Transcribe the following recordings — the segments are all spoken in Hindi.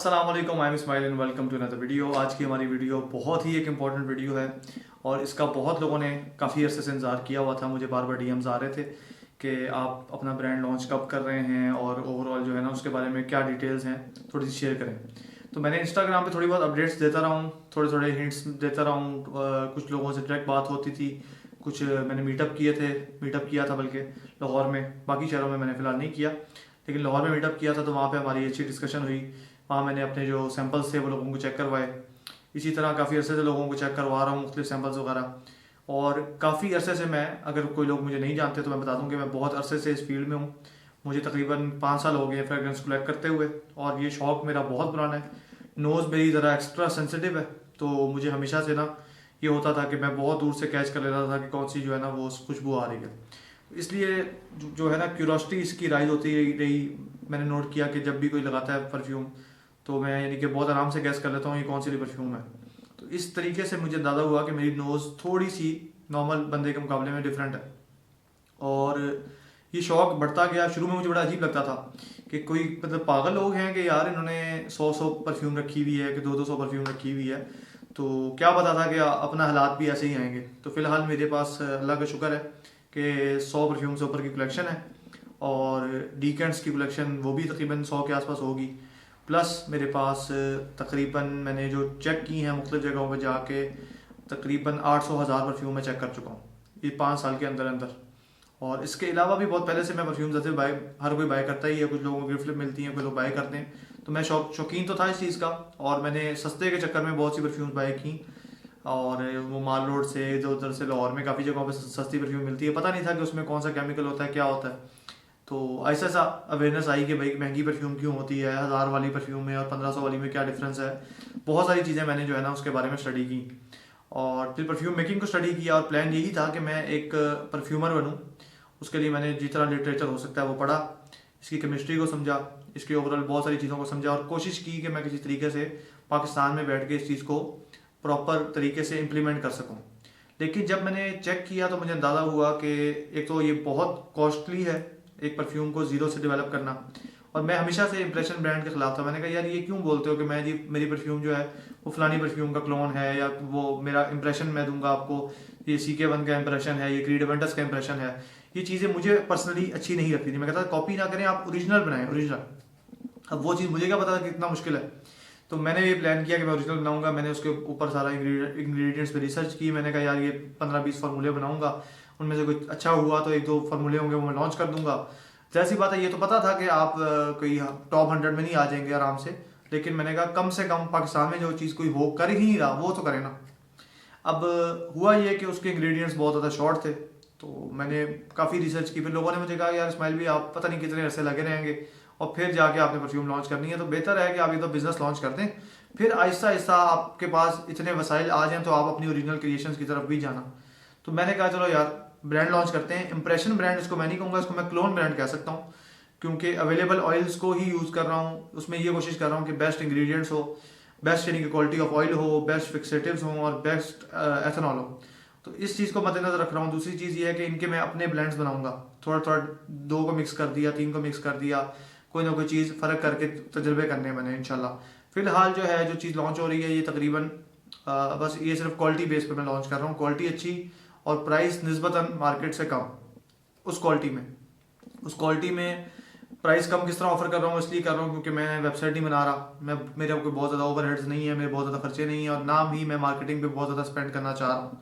अस्सलाम वालेकुम, I am Ismail and welcome to another video. आज की हमारी वीडियो बहुत ही एक इम्पॉर्टेंट वीडियो है और इसका बहुत लोगों ने काफ़ी अरसे से इंतज़ार किया हुआ था। मुझे बार बार डीएम्स आ रहे थे कि आप अपना ब्रांड लॉन्च कब कर रहे हैं और ओवरऑल जो है ना उसके बारे में क्या डिटेल्स हैं थोड़ी सी शेयर करें। तो मैंने इंस्टाग्राम पे थोड़ी बहुत अपडेट्स देता रहा हूँ, थोड़े थोड़े हिंट्स देता रहा हूँ। कुछ लोगों से डायरेक्ट बात होती थी, कुछ मैंने मीटअप किया था बल्कि लाहौर में। बाकी शहरों में मैंने फ़िलहाल नहीं किया, लेकिन लाहौर में मीटअप किया था तो वहाँ पे हमारी अच्छी डिस्कशन हुई। वहाँ मैंने अपने जो सैंपल्स थे वो लोगों को चेक करवाए। इसी तरह काफ़ी अरसे से लोगों को चेक करवा रहा हूँ मुख्तलिफ सैंपल्स वगैरह। और काफ़ी अरसे से मैं, अगर कोई लोग मुझे नहीं जानते तो मैं बता दूँ कि मैं बहुत अरसे से इस फील्ड में हूँ। मुझे तकरीबन 5 साल हो गए फ्रेगरेंस कलेक्ट करते हुए और ये शौक़ मेरा बहुत पुराना है। नोज़ मेरी ज़रा एक्स्ट्रा सेंसिटिव है, तो मुझे हमेशा से ना ये होता था कि मैं बहुत दूर से कैच कर लेता था कि कौन सी जो है ना वो खुशबू आ रही है। इसलिए जो है ना क्यूरोसिटी इसकी राइज होती रही। मैंने नोट किया कि जब भी कोई लगाता है परफ्यूम तो मैं यानी कि बहुत आराम से गैस कर लेता हूँ ये कौन सी परफ्यूम है। तो इस तरीके से मुझे अंदाज़ा हुआ कि मेरी नोज़ थोड़ी सी नॉर्मल बंदे के मुकाबले में डिफरेंट है। और ये शौक बढ़ता गया। शुरू में मुझे बड़ा अजीब लगता था कि कोई मतलब पागल लोग हैं कि यार इन्होंने 100 परफ्यूम रखी हुई है कि 200 परफ्यूम रखी हुई है, तो क्या पता था कि अपना हालात भी ऐसे ही आएंगे। तो फिलहाल मेरे पास अल्लाह का शुक्र है कि 100 परफ्यूम से ऊपर की कलेक्शन है और डीकेंट्स की कलेक्शन वो भी तकरीबन 100 के आसपास होगी। प्लस मेरे पास तकरीबन मैंने जो चेक की हैं मुख्तलिफ जगहों पर जाके तकरीबन 800,000 परफ्यूम मैं चेक कर चुका हूँ ये 5 साल के अंदर अंदर। और इसके अलावा भी बहुत पहले से मैं परफ्यूम्स ऐसे बाय, हर कोई बाय करता ही है, कुछ लोगों को गिफ्ट मिलती हैं, कुछ लोग बाय करते हैं। तो मैं शौकीन तो था इस चीज़ का और मैंने सस्ते के चक्कर में बहुत सी परफ्यूम्स बाय की। और वो माल रोड से इधर उधर से लाहौर में काफ़ी जगहों पे सस्ती परफ्यूम मिलती है। पता नहीं था कि उसमें कौन सा केमिकल होता है, क्या होता है। तो ऐसा ऐसा अवेयरनेस आई कि भाई महंगी परफ्यूम क्यों होती है, 1000 वाली परफ्यूम में और 1500 वाली में क्या डिफरेंस है। बहुत सारी चीज़ें मैंने जो है ना उसके बारे में स्टडी की और फिर परफ्यूम मेकिंग को स्टडी किया। और प्लान यही था कि मैं एक परफ्यूमर बनूँ। उसके लिए मैंने जितना लिटरेचर हो सकता है वो पढ़ा, इसकी केमिस्ट्री को समझा, इसकी ओवरऑल बहुत सारी चीज़ों को समझा और कोशिश की कि मैं किसी तरीके से पाकिस्तान में बैठ के इस चीज़ को प्रॉपर तरीके से इम्प्लीमेंट कर सकूं। लेकिन जब मैंने चेक किया तो मुझे अंदाज़ा हुआ कि एक तो ये बहुत कॉस्टली है एक परफ्यूम को ज़ीरो से डेवलप करना। और मैं हमेशा से इंप्रेशन ब्रांड के खिलाफ था। मैंने कहा यार ये क्यों बोलते हो कि मैं जी मेरी परफ्यूम जो है वो फलानी परफ्यूम का क्लोन है, या वो मेरा इंप्रेशन मैं दूंगा आपको, ये CK1 का इंप्रेशन है, ये क्रीड एवेंटस का इंप्रेशन है। ये चीज़ें मुझे पर्सनली अच्छी नहीं लगती थी। मैं कहता था कॉपी ना करें, आप ओरिजिनल बनाएं, ओरिजिनल। अब वो चीज़ मुझे क्या पता था कितना मुश्किल है। तो मैंने ये प्लान किया कि मैं ओरिजिनल बनाऊंगा। मैंने उसके ऊपर सारा इंग्रेडिएंट्स पे रिसर्च की। मैंने कहा यार ये 15-20 फार्मूले बनाऊंगा, उनमें से कुछ अच्छा हुआ तो 1-2 फार्मूले होंगे वो मैं लॉन्च कर दूंगा। जैसी बात है, ये तो पता था कि आप कोई टॉप 100 में नहीं आ जाएंगे आराम से, लेकिन मैंने कहा कम से कम पाकिस्तान में जो चीज़ कोई हो कर ही नहीं रहा वो तो करे ना। अब हुआ ये कि उसके इंग्रेडिएंट्स बहुत ज़्यादा शॉर्ट थे, तो मैंने काफ़ी रिसर्च की। फिर लोगों ने मुझे कहा यार इस्माइल भी आप पता नहीं कितने अरसे लगे रहेंगे और फिर जाके आपने परफ्यूम लॉन्च करनी है, तो बेहतर है कि आप ये तो बिज़नेस लॉन्च कर दें, फिर आहिस्ता आहिस्ता आपके पास इतने वसाइल आ जाएं तो आप अपनी ओरिजिनल क्रिएशंस की तरफ भी जाना। तो मैंने कहा चलो यार ब्रांड लॉन्च करते हैं। इंप्रेशन ब्रांड इसको मैं नहीं कहूँगा, इसको मैं क्लोन ब्रांड कह सकता हूँ, क्योंकि अवेलेबल ऑयल्स को ही यूज़ कर रहा हूँ। उसमें ये कोशिश कर रहा हूँ कि बेस्ट इंग्रेडिएंट्स हो, बेस्ट यानी कि क्वालिटी ऑफ ऑयल हो, बेस्ट फिक्सेटिव्स हों और बेस्ट एथेनॉल हो। तो इस चीज़ को मद्देनजर रख रहा हूँ। दूसरी चीज़ ये है कि इनके मैं अपने ब्लेंड्स बनाऊंगा, थोड़ा थोड़ा 2 को मिक्स कर दिया, 3 को मिक्स कर दिया, कोई ना कोई चीज़ फ़र्क करके तजर्बे करने मैंने इंशाल्लाह। फिलहाल जो है जो चीज़ लॉन्च हो रही है ये तकरीबन बस ये सिर्फ क्वालिटी बेस पे मैं लॉन्च कर रहा हूँ। क्वालिटी अच्छी और प्राइस निस्बतन मार्केट से कम। उस क्वालिटी में प्राइस कम किस तरह ऑफर कर रहा हूँ, इसलिए कर रहा हूँ क्योंकि मैं वेबसाइट नहीं बना रहा। मैं मेरे कोई बहुत ज़्यादा ओवरहेड्स नहीं है, मेरे बहुत ज़्यादा खर्चे नहीं है और ना ही मैं मार्केटिंग पे बहुत ज़्यादा स्पेंड करना चाह रहा हूँ।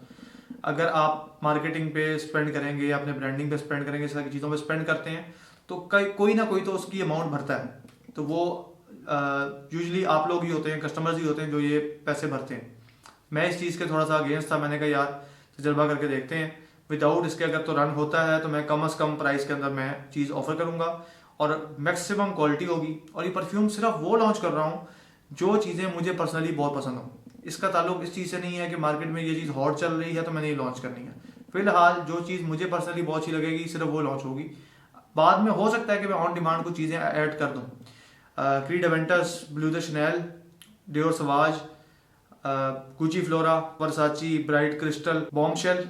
अगर आप मार्केटिंग पे स्पेंड करेंगे या अपने ब्रांडिंग पे स्पेंड करेंगे, इस तरह की चीज़ों पे स्पेंड करते हैं तो कोई ना कोई तो उसकी अमाउंट भरता है। तो वो यूजली आप लोग ही होते हैं, कस्टमर्स ही होते हैं जो ये पैसे भरते हैं। मैं इस चीज़ के थोड़ा सा अगेंस्ट था। मैंने कहा यार तजर्बा करके देखते हैं, विदाउट इसके अगर तो रन होता है तो मैं कम से कम प्राइस के अंदर मैं चीज़ ऑफर करूँगा और मैक्सिमम क्वालिटी होगी। और ये परफ्यूम सिर्फ वो लॉन्च कर रहा हूँ जो चीज़ें मुझे पर्सनली बहुत पसंद हो। इसका ताल्लुक इस चीज़ से नहीं है कि मार्केट में ये चीज़ हॉट चल रही है तो मैंने ये लॉन्च करनी है। फिलहाल जो चीज़ मुझे पर्सनली बहुत अच्छी लगेगी सिर्फ वो लॉन्च होगी। बाद में हो सकता है कि मैं ऑन डिमांड कुछ चीज़ें ऐड कर दूँ। Creed Aventus, bleu de Chanel, Dior Sauvage, Gucci Flora, Versace, bright crystal, bombshell,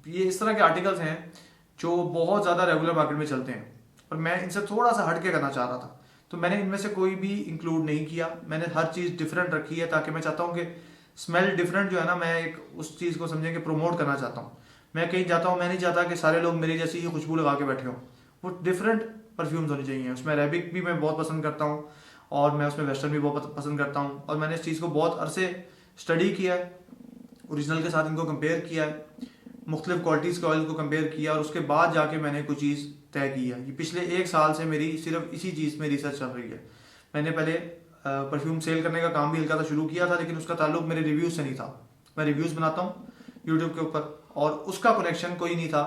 ये इस तरह के आर्टिकल्स हैं जो बहुत ज़्यादा रेगुलर मार्केट में चलते हैं और मैं इनसे थोड़ा सा हटके करना चाह रहा था। तो मैंने इनमें से कोई भी इंक्लूड नहीं किया, मैंने हर चीज़ डिफरेंट रखी है, ताकि मैं चाहता हूँ कि स्मेल डिफरेंट जो है ना, मैं एक उस चीज़ को समझें कि प्रमोट करना चाहता हूँ। मैं कहीं जाता हूँ, मैं नहीं चाहता कि सारे लोग मेरी जैसी ही खुशबू लगा के बैठे हों, वो डिफरेंट परफ्यूम्स होनी चाहिए। उसमें अरेबिक भी मैं बहुत पसंद करता हूँ और मैं उसमें वेस्टर्न भी बहुत पसंद करता हूँ, और मैंने इस चीज़ को बहुत अरसे स्टडी किया है, ओरिजिनल के साथ इनको कंपेयर किया है, मुख्तलिफ क्वालिटीज़ के ऑयल को कंपेयर किया, और उसके बाद जाके मैंने कोई चीज़ तय की है। ये पिछले 1 साल से मेरी सिर्फ इसी चीज़ में रिसर्च चल रही है। मैंने पहले परफ्यूम सेल करने का काम भी हल्का सा शुरू किया था, लेकिन उसका ताल्लुक मेरे रिव्यूज़ से नहीं था। मैं रिव्यूज़ बनाता हूँ यूट्यूब के ऊपर, और उसका कनेक्शन कोई नहीं था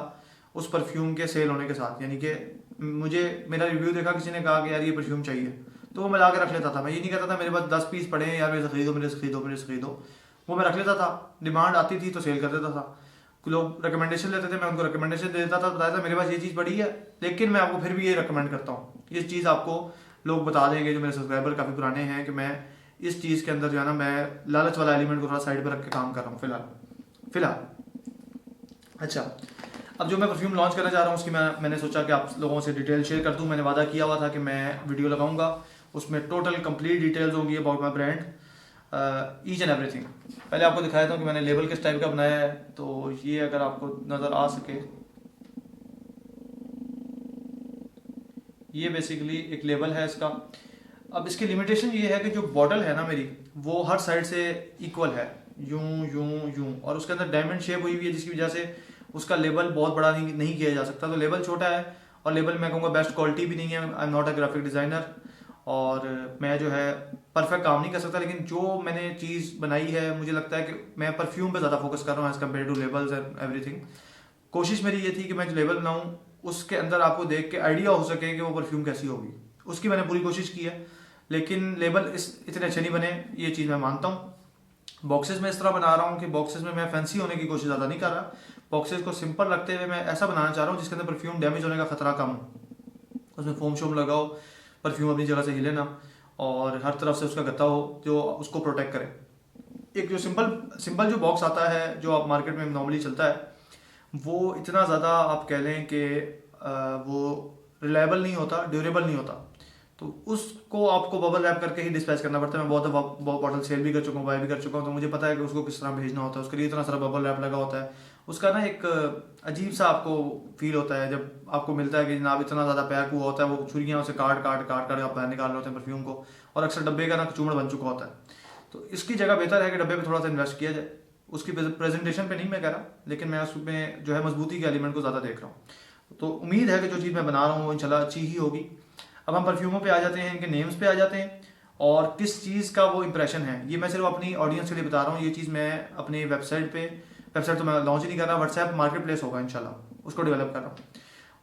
उस परफ्यूम के सेल होने के साथ। यानी कि मुझे मेरा रिव्यू देखा, किसी ने कहा कि यार ये परफ्यूम चाहिए, तो वो मैं ला के रख लेता था। मैं ये नहीं कहता था मेरे पास 10 पीस पड़े हैं यार, मेरे से खरीदो, मेरे से खरीदो, मेरे से खरीदो। वो मैं रख लेता था, डिमांड आती थी तो सेल कर देता था। लोग रिकमेंडेशन लेते थे, मैं उनको रिकमेंडेशन दे देता था, बताया था मेरे पास ये चीज़ पड़ी है, लेकिन मैं आपको फिर भी ये रिकमेंड करता हूँ। ये चीज़ आपको लोग बता देंगे जो मेरे सब्सक्राइबर काफ़ी पुराने हैं, कि मैं इस चीज़ के अंदर जो है ना, मैं लालच वाला एलिमेंट को थोड़ा साइड पर रख के काम कर रहा हूँ फिलहाल। अच्छा, अब जो मैं परफ्यूम लॉन्च करना चाह रहा हूँ उसकी मैंने सोचा कि आप लोगों से डिटेल शेयर कर दूँ। मैंने वादा किया हुआ था कि मैं वीडियो लगाऊंगा, उसमें टोटल कंप्लीट डिटेल्स होंगी about my brand, each and everything. पहले आपको दिखाया था कि मैंने लेबल किस टाइप का बनाया है, तो ये अगर आपको नज़र आ सके, ये बेसिकली एक लेबल है इसका। अब इसकी लिमिटेशन ये है कि जो बॉटल है ना मेरी, वो हर साइड से इक्वल है, यूं यूं यूं, और उसके अंदर डायमंड शेप हुई हुई है, जिसकी वजह से उसका लेबल बहुत बड़ा नहीं किया जा सकता। तो लेबल छोटा है, और लेबल मैं कहूँगा बेस्ट क्वालिटी भी नहीं है। I am not a graphic designer, और मैं जो है परफेक्ट काम नहीं कर सकता, लेकिन जो मैंने चीज़ बनाई है, मुझे लगता है कि मैं परफ्यूम पे ज़्यादा फोकस कर रहा हूँ as compared to labels and everything. कोशिश मेरी ये थी कि मैं जो लेबल बनाऊँ उसके अंदर आपको देख के आइडिया हो सके कि वो परफ्यूम कैसी होगी, उसकी मैंने पूरी कोशिश की है। लेकिन लेबल इतने अच्छे नहीं बने, ये चीज़ मैं मानता हूँ। बॉक्सेस में इस तरह बना रहा हूँ कि बॉक्सेस में मैं फैंसी होने की कोशिश ज़्यादा नहीं कर रहा, बॉक्सेस को सिंपल रखते हुए मैं ऐसा बनाना चाह रहा हूँ जिसके अंदर परफ्यूम डैमेज होने का खतरा कम हो। उसमें फोम शोम लगाओ, परफ्यूम अपनी जगह से हिले ना, और हर तरफ से उसका गत्ता हो जो उसको प्रोटेक्ट करे। एक जो सिंपल जो बॉक्स आता है जो आप मार्केट में नॉर्मली चलता है, वो इतना ज़्यादा आप कह लें कि वो रिलायबल नहीं होता, ड्यूरेबल नहीं होता, तो उसको आपको बबल रैप करके ही डिस्पैच करना पड़ता है। मैं बहुत बॉटल सेल भी कर चुका हूँ, बाय भी कर चुका हूँ, तो मुझे पता है कि उसको किस तरह भेजना होता है। उसके लिए इतना सारा बबल रैप लगा होता है, उसका ना एक अजीब सा आपको फील होता है जब आपको मिलता है कि जनाब इतना ज़्यादा पैक हुआ होता है, वो छुरियाँ उसे काट काट आप बाहर निकाल रहे होते हैं परफ्यूम को, और अक्सर डब्बे का ना कचूमड़ बन चुका होता है। तो इसकी जगह बेहतर है कि डब्बे पे थोड़ा सा इन्वेस्ट किया जाए। उसकी प्रेजेंटेशन पे नहीं मैं कह रहा, लेकिन मैं उसमें जो है मजबूती के एलिमेंट को ज़्यादा देख रहा हूँ। तो उम्मीद है कि जो चीज़ मैं बना रहा हूँ वो इंशाल्लाह अच्छी ही होगी। अब हम परफ्यूमों पे आ जाते हैं, इनके नेम्स पे आ जाते हैं, और किस चीज़ का वो इंप्रेशन है। ये मैं सिर्फ अपनी ऑडियंस के लिए बता रहा हूँ। ये चीज़ मैं अपनी वेबसाइट तो मैं लॉन्च ही नहीं कर रहा, व्हाट्सएप मार्केट प्लेस होगा इंशाल्लाह, उसको डेवलप कर रहा हूँ।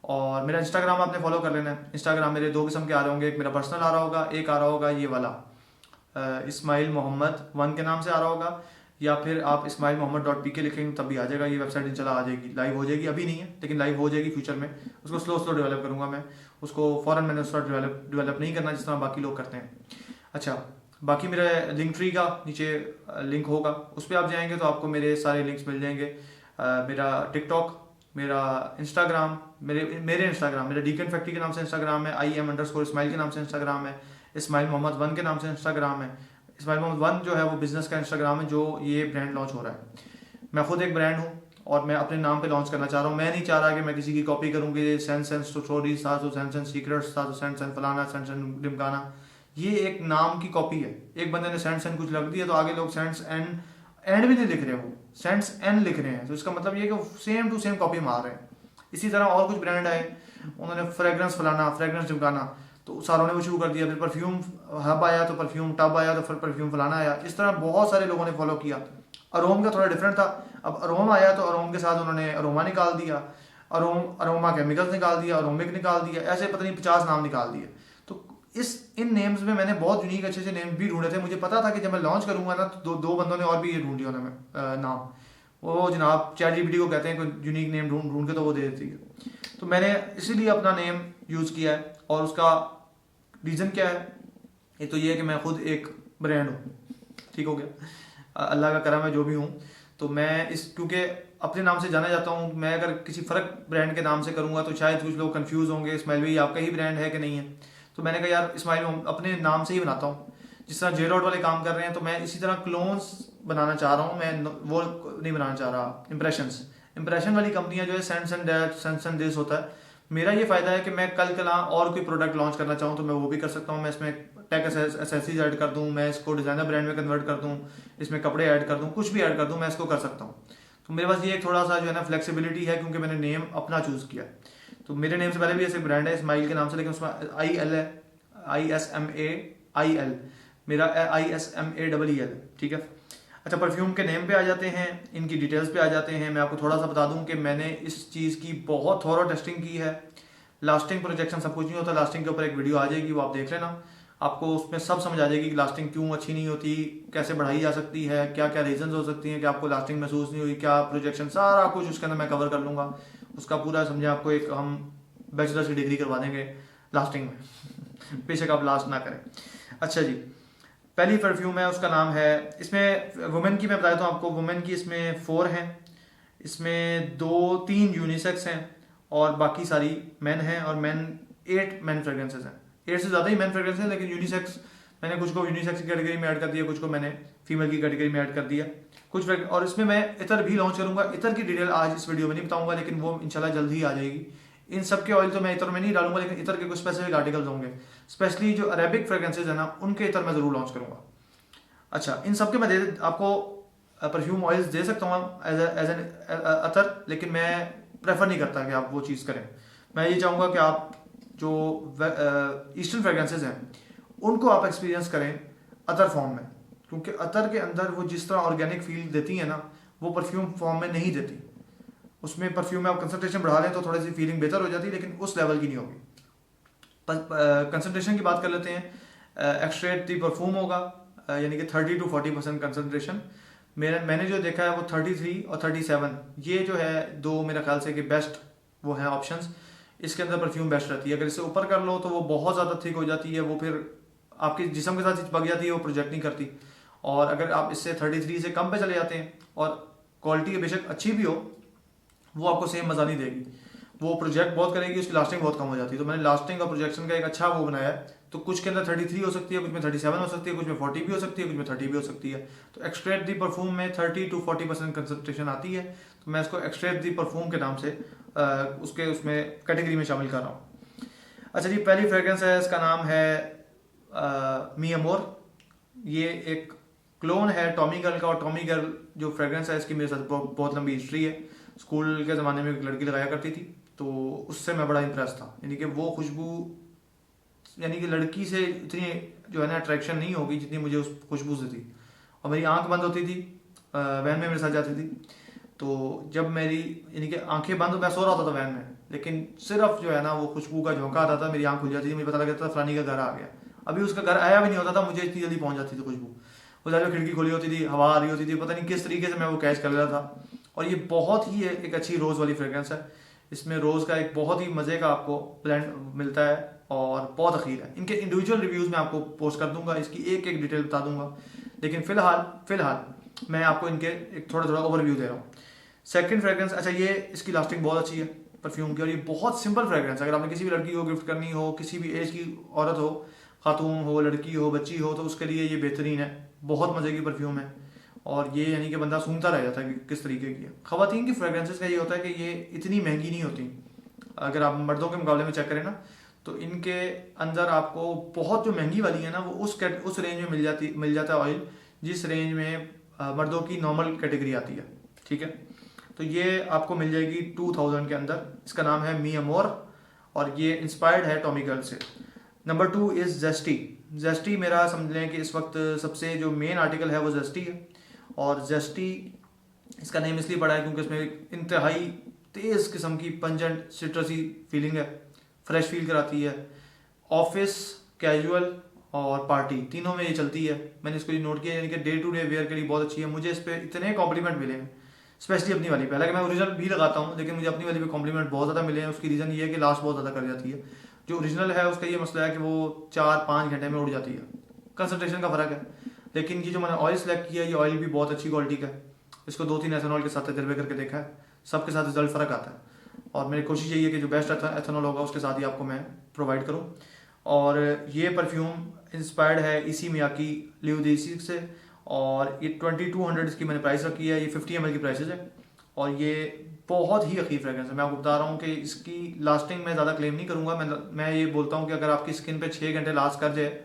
और मेरा इंस्टाग्राम आपने फॉलो कर लेना है। इंस्टाग्राम मेरे 2 किस्म के आ रहे होंगे, एक मेरा पर्सनल आ रहा होगा, एक आ रहा होगा ये वाला इस्माइल मोहम्मद 1 के नाम से आ रहा होगा, या फिर आप इस्माइल मोहम्मद.pk लिखेंगे तब भी आ जाएगा। ये वेबसाइट इंशाल्लाह आ जाएगी, लाइव हो जाएगी, अभी नहीं है लेकिन लाइव हो जाएगी फ्यूचर में। उसको स्लो डेवलप करूँगा मैं, उसको फ़ौरन मैंने उसका डेवलप नहीं करना जिस तरह बाकी लोग करते हैं। अच्छा, बाकी मेरा लिंक ट्री का नीचे लिंक होगा, उस पर आप जाएंगे तो आपको मेरे सारे लिंक्स मिल जाएंगे। मेरा टिकटॉक, मेरा इंस्टाग्राम, मेरे इंस्टाग्राम, मेरा डीकन फैक्ट्री के नाम से इंस्टाग्राम है, IM_Ismail के नाम से इंस्टाग्राम है, इस्माइल मोहम्मद 1 के नाम से इंस्टाग्राम है। इस्माइल मोहम्मद 1 जो है वो बिज़नेस का इंस्टाग्राम है जो ये ब्रांड लॉन्च हो रहा है। मैं खुद एक ब्रांड हूँ और मैं अपने नाम पे लॉन्च करना चाह रहा हूँ। मैं नहीं चाह रहा कि मैं किसी की कॉपी करूँ कि सेंस स्टोरीज था तो सेंस सीक्रेट्स था तो सेंस फलाना सेंस डिमकाना। ये एक नाम की कॉपी है। एक बंदे ने सेंस कुछ लग दिया तो आगे लोग सेंस एंड भी नहीं लिख रहे, वो सेंस एन लिख रहे हैं, तो इसका मतलब ये कि सेम टू सेम कॉपी मार रहे हैं। इसी तरह और कुछ ब्रांड आए, उन्होंने फ्रेग्रेंस फलाना फ्रेग्रेंस डिमकाना, तो सारों ने वो शुरू कर दिया। फिर परफ्यूम हब आया तो परफ्यूम टब आया तो फिर परफ्यूम फलाना आया। इस तरह बहुत सारे लोगों ने फॉलो किया। अरोम का थोड़ा डिफरेंट था, अब अरोम आया तो अरोम के साथ उन्होंने अरोमा निकाल दिया, अरोमा केमिकल्स निकाल दिया, अरोमिक निकाल दिया, ऐसे पता नहीं 50 नाम निकाल दिए। तो इन नेम्स में मैंने बहुत यूनिक अच्छे नेम्स भी ढूंढे थे। मुझे पता था कि जब मैं लॉन्च करूंगा ना तो दो बंदों ने और भी ये ढूंढ लिया उन्होंने नाम, वो जनाब ChatGPT को कहते हैं कोई यूनिक नेम ढूंढ के तो वो दे देती है। तो मैंने इसीलिए अपना नेम यूज़ किया है, और उसका रीज़न क्या है? एक तो ये है कि मैं खुद एक ब्रांड हूँ, ठीक हो गया, अल्लाह का करम है जो भी हूँ। तो मैं क्योंकि अपने नाम से जाना जाता हूँ, मैं अगर किसी फ़र्क ब्रांड के नाम से करूँगा तो शायद कुछ लोग कंफ्यूज होंगे, इस्माइल भाई आपका ही ब्रांड है कि नहीं है। तो मैंने कहा यार इस्माइल अपने नाम से ही बनाता हूँ, जिस तरह जेरोड वाले काम कर रहे हैं तो मैं इसी तरह क्लोन्स बनाना चाह रहा हूँ। मैं वो नहीं बनाना चाह रहा इंप्रेशन वाली कंपनियां जो है sense and that, sense and this होता है। मेरा ये फायदा है कि मैं कल कला और कोई प्रोडक्ट लॉन्च करना चाहूँ तो मैं वो भी कर सकता हूँ। मैं इसमें टेक एसेसरीज ऐड कर दूँ, मैं इसको डिजाइनर ब्रांड में कन्वर्ट कर दूँ, इसमें कपड़े ऐड कर दूँ, कुछ भी ऐड कर दूँ, मैं इसको कर सकता हूँ। तो मेरे पास ये एक थोड़ा सा जो है ना फ्लेक्सिबिलिटी है, क्योंकि मैंने नेम अपना चूज किया। तो मेरे नेम से पहले भी ऐसे ब्रांड है इस्माइल के नाम से, लेकिन उसमें IL है, ISMAIL, मेरा ISMAEL, ठीक है। अच्छा, परफ्यूम के नेम पे आ जाते हैं, इनकी डिटेल्स पे आ जाते हैं। मैं आपको थोड़ा सा बता दूं कि मैंने इस चीज़ की बहुत थॉरो टेस्टिंग की है। लास्टिंग, प्रोजेक्शन सब कुछ नहीं होता। लास्टिंग के ऊपर एक वीडियो आ जाएगी, वो आप देख लेना, आपको उसमें सब समझ आ जाएगी कि लास्टिंग क्यों अच्छी नहीं होती, कैसे बढ़ाई जा सकती है, क्या क्या रीजंस हो सकती हैं कि आपको लास्टिंग महसूस नहीं हुई, क्या प्रोजेक्शन, सारा कुछ उसके अंदर मैं कवर कर लूँगा। उसका पूरा समझे आपको एक हम बैचलर्स की डिग्री करवा देंगे लास्टिंग में बेशक आप लास्ट ना करें। अच्छा जी, पहली परफ्यूम है, उसका नाम है, इसमें वुमेन की मैं बता देता हूँ आपको। वुमेन की इसमें 4 हैं, इसमें 2-3 यूनिसेक्स हैं और बाकी सारी मेन हैं। और मेन 8 मेन फ्रेग्रेंसेज हैं, 8 से ज़्यादा ही मेन फ्रेग्रेंस है, लेकिन यूनिसेक्स मैंने कुछ को यूनिसेक्स की कैटेगरी में ऐड कर दिया, कुछ को मैंने फीमेल की कैटेगरी में ऐड कर दिया कुछ। और इसमें मैं इतर भी लॉन्च करूंगा। इतर की डिटेल आज इस वीडियो में नहीं बताऊंगा, लेकिन वो इंशाल्लाह जल्द ही आ जाएगी। इन सब के ऑयल तो मैं इतर में नहीं डालूंगा, लेकिन इतर के कुछ स्पेसिफिक आर्टिकल्स होंगे, स्पेशली जो अरेबिक फ्रेग्रेंसेज है ना, उनके इतर मैं जरूर लॉन्च करूंगा। अच्छा, इन सब के मैं आपको परफ्यूम ऑयल्स दे सकता हूँ एज एन अतर, लेकिन मैं प्रेफर नहीं करता कि आप वो चीज़ करें। मैं ये चाहूँगा कि आप जो ईस्टर्न फ्रेग्रेंसेज हैं उनको आप एक्सपीरियंस करें अतर फॉर्म में, क्योंकि अतर के अंदर वो जिस तरह ऑर्गेनिक फील देती है ना, वो परफ्यूम फॉर्म में नहीं देती। उसमें परफ्यूम में आप कंसंट्रेशन बढ़ा लें तो थोड़ी सी फीलिंग बेहतर हो जाती है, लेकिन उस लेवल की नहीं होगी। कंसंट्रेशन की बात कर लेते हैं। एक्सट्रैक्ट दी परफ्यूम होगा, यानी कि 30 to 40% कंसंट्रेशन। मैंने जो देखा है वो 33 और 37, ये जो है दो मेरे ख्याल से कि बेस्ट वो हैं ऑप्शंस। इसके अंदर परफ्यूम बेस्ट रहती है। अगर इसे ऊपर कर लो तो वो बहुत ज़्यादा थिक हो जाती है, वो फिर आपके जिस्म के साथ चिपक जाती है, वो प्रोजेक्ट नहीं करती। और अगर आप इससे 33 से कम पे चले जाते हैं और क्वालिटी बेशक अच्छी भी हो, वो आपको सेम मज़ा नहीं देगी, वो प्रोजेक्ट बहुत करेगी, उसकी लास्टिंग बहुत कम हो जाती है। तो मैंने लास्टिंग और प्रोजेक्शन का एक अच्छा वो बनाया है। तो कुछ के अंदर 33 हो सकती है, कुछ में 37 हो सकती है, कुछ में 40 भी हो सकती है, कुछ में 30 भी हो सकती है। तो एक्सट्रैक्ट दी परफ्यूम में 30 to 40% कंसंट्रेशन आती है, तो मैं इसको एक्सट्रैक्ट दी परफ्यूम के नाम से उसमें कैटेगरी में शामिल कर रहा हूँ। अच्छा जी, पहली फ्रेग्रेंस है, इसका नाम है मी अमोर। ये एक क्लोन है टॉमी गर्ल का, और टॉमी गर्ल जो फ्रेग्रेंस है इसकी मेरे साथ बहुत लंबी हिस्ट्री है। स्कूल के ज़माने में एक लड़की लगाया करती थी, तो उससे मैं बड़ा इंप्रेस था। यानी कि वो खुशबू, यानी कि लड़की से इतनी जो है ना अट्रैक्शन नहीं होगी जितनी मुझे उस खुशबू से थी। और मेरी आंख बंद होती थी, वैन में मेरे साथ जाती थी, तो जब मेरी यानी कि आंखें बंद, मैं सो रहा होता था वैन में, लेकिन सिर्फ जो है ना वो खुशबू का झोंका आता था, मेरी आंख खुल जाती थी, मुझे पता लगता था फलानी का घर आ गया। अभी उसका घर आया भी नहीं होता था, मुझे इतनी जल्दी पहुंच जाती थी खुशबू। वो जब खिड़की खुली होती थी, हवा आ रही होती थी, पता नहीं किस तरीके से मैं वो कैच कर रहा था। और ये बहुत ही एक अच्छी रोज़ वाली फ्रेग्रेंस है। इसमें रोज़ का एक बहुत ही मज़े का आपको ब्लेंड मिलता है और बहुत अखीर है। इनके इंडिविजुअल रिव्यूज़ मैं आपको पोस्ट कर दूंगा, इसकी एक एक डिटेल बता दूंगा, लेकिन फ़िलहाल मैं आपको इनके एक थोड़ा ओवरव्यू दे रहा हूँ। सेकंड फ्रेग्रेंस, अच्छा ये इसकी लास्टिंग बहुत अच्छी है परफ्यूम की, और ये बहुत सिंपल फ्रेग्रेंस है। अगर आपने किसी भी लड़की को गिफ्ट करनी हो, किसी भी एज की औरत हो, खातून हो, लड़की हो, बच्ची हो, तो उसके लिए ये बेहतरीन है। बहुत मज़े की परफ्यूम है, और ये यानी कि बंदा सूंघता रह जाता है कि किस तरीके की है। ख़वातीन की फ्रेग्रेंसेस का ये होता है कि ये इतनी महंगी नहीं होती। अगर आप मर्दों के मुकाबले में चेक करें ना, तो इनके अंदर आपको बहुत जो महंगी वाली है ना, वो उस रेंज में मिल जाता है ऑयल, जिस रेंज में मर्दों की नॉर्मल कैटेगरी आती है, ठीक है। तो ये आपको मिल जाएगी 2000 के अंदर। इसका नाम है मी अमोर, और ये इंस्पायर्ड है टॉमी गर्ल से। नंबर 2 इज़ जेस्टी मेरा समझ लें कि इस वक्त सबसे जो मेन आर्टिकल है वो जेस्टी है। और जेस्टी इसका नेम इसलिए पड़ा है क्योंकि इसमें इंतहाई तेज़ किस्म की पंजेंट सिट्रसी फीलिंग है, फ्रेश फील कराती है। ऑफिस, कैजुअल और पार्टी, तीनों में ये चलती है। मैंने इसको नोट किया, यानी कि डे टू डे वेयर के लिए बहुत अच्छी है। मुझे इस पर इतने कॉम्प्लीमेंट मिले हैं, स्पेशली अपनी वाली पे। हालांकि मैं ओरिजिनल भी लगाता हूँ, लेकिन मुझे अपनी वाली पे कॉम्प्लीमेंट बहुत ज़्यादा मिले हैं। उसकी रीज़न ये है कि लास्ट बहुत ज़्यादा कर जाती है। जो ओरिजिनल है उसका ये मसला है कि वो 4-5 घंटे में उड़ जाती है, कंसंट्रेशन का फ़र्क है। लेकिन ये जो मैंने ऑयल सेलेक्ट किया, ये ऑयल भी बहुत अच्छी क्वालिटी का है। इसको 2-3 एथेनॉल के साथ तजर्बे करके देखा है, सबके साथ रिजल्ट फ़र्क आता है। और मेरी कोशिश यही है कि जो बेस्ट एथेनॉल होगा उसके साथ ही आपको मैं प्रोवाइड करूँ। और ये परफ्यूम इंस्पायर्ड है इसी मियाकी लिव से। और ये 2200 इसकी मैंने प्राइस रखी है। ये 50 ml की प्राइसेस है और ये बहुत ही अखीर फ्रेगरेंस है। मैं आपको बता रहा हूँ कि इसकी लास्टिंग मैं ज़्यादा क्लेम नहीं करूँगा। मैं ये बोलता हूँ कि अगर आपकी स्किन पे 6 घंटे लास्ट कर जाए,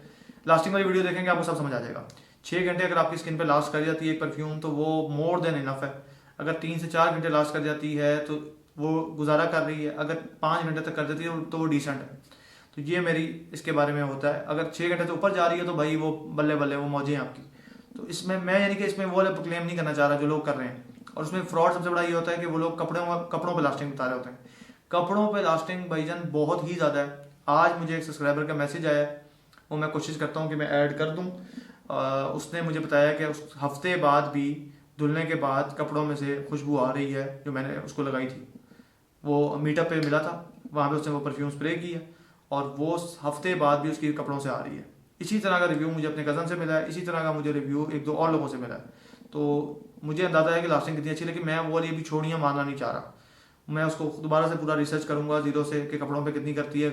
लास्टिंग वाली वीडियो देखेंगे आपको सब समझ आ जाएगा। 6 घंटे अगर आपकी स्किन पे लास्ट कर जाती है एक परफ्यूम तो वो मोर देन इनफ है। अगर 3 से 4 घंटे लास्ट कर जाती है तो वो गुजारा कर रही है। अगर 5 घंटे तक कर देती है तो वो डिसेंट है। तो ये मेरी इसके बारे में होता है। अगर 6 घंटे से ऊपर जा रही है तो भाई वो बल्ले बल्ले, वो मौजें हैं आपकी। तो इसमें मैं यानी कि इसमें वो क्लेम नहीं करना चाह रहा जो लोग कर रहे हैं। और उसमें फ्रॉड सबसे बड़ा ये होता है कि वो लोग कपड़ों पे लास्टिंग बता रहे होते हैं। कपड़ों पे लास्टिंग भाईजान बहुत ही ज़्यादा है। आज मुझे एक सब्सक्राइबर का मैसेज आया है, वो मैं कोशिश करता हूँ कि मैं ऐड कर दूँ। उसने मुझे बताया कि उस हफ्ते बाद भी धुलने के बाद कपड़ों में से खुशबू आ रही है जो मैंने उसको लगाई थी। वो मीटअप पे मिला था, वहाँ पे उसने वो परफ्यूम स्प्रे किया और वो हफ्ते बाद भी उसकी कपड़ों से आ रही है। इसी तरह का रिव्यू मुझे अपने कज़न से मिला है, इसी तरह का मुझे रिव्यू 1-2 और लोगों से मिला है। तो मुझे अंदाजा है कि लास्टिंग कितनी अच्छी, लेकिन मैं वो वाली अभी छोड़ियाँ मानना नहीं चाह रहा। मैं उसको दोबारा से पूरा रिसर्च करूंगा जीरो से कि कपड़ों पे कितनी करती है,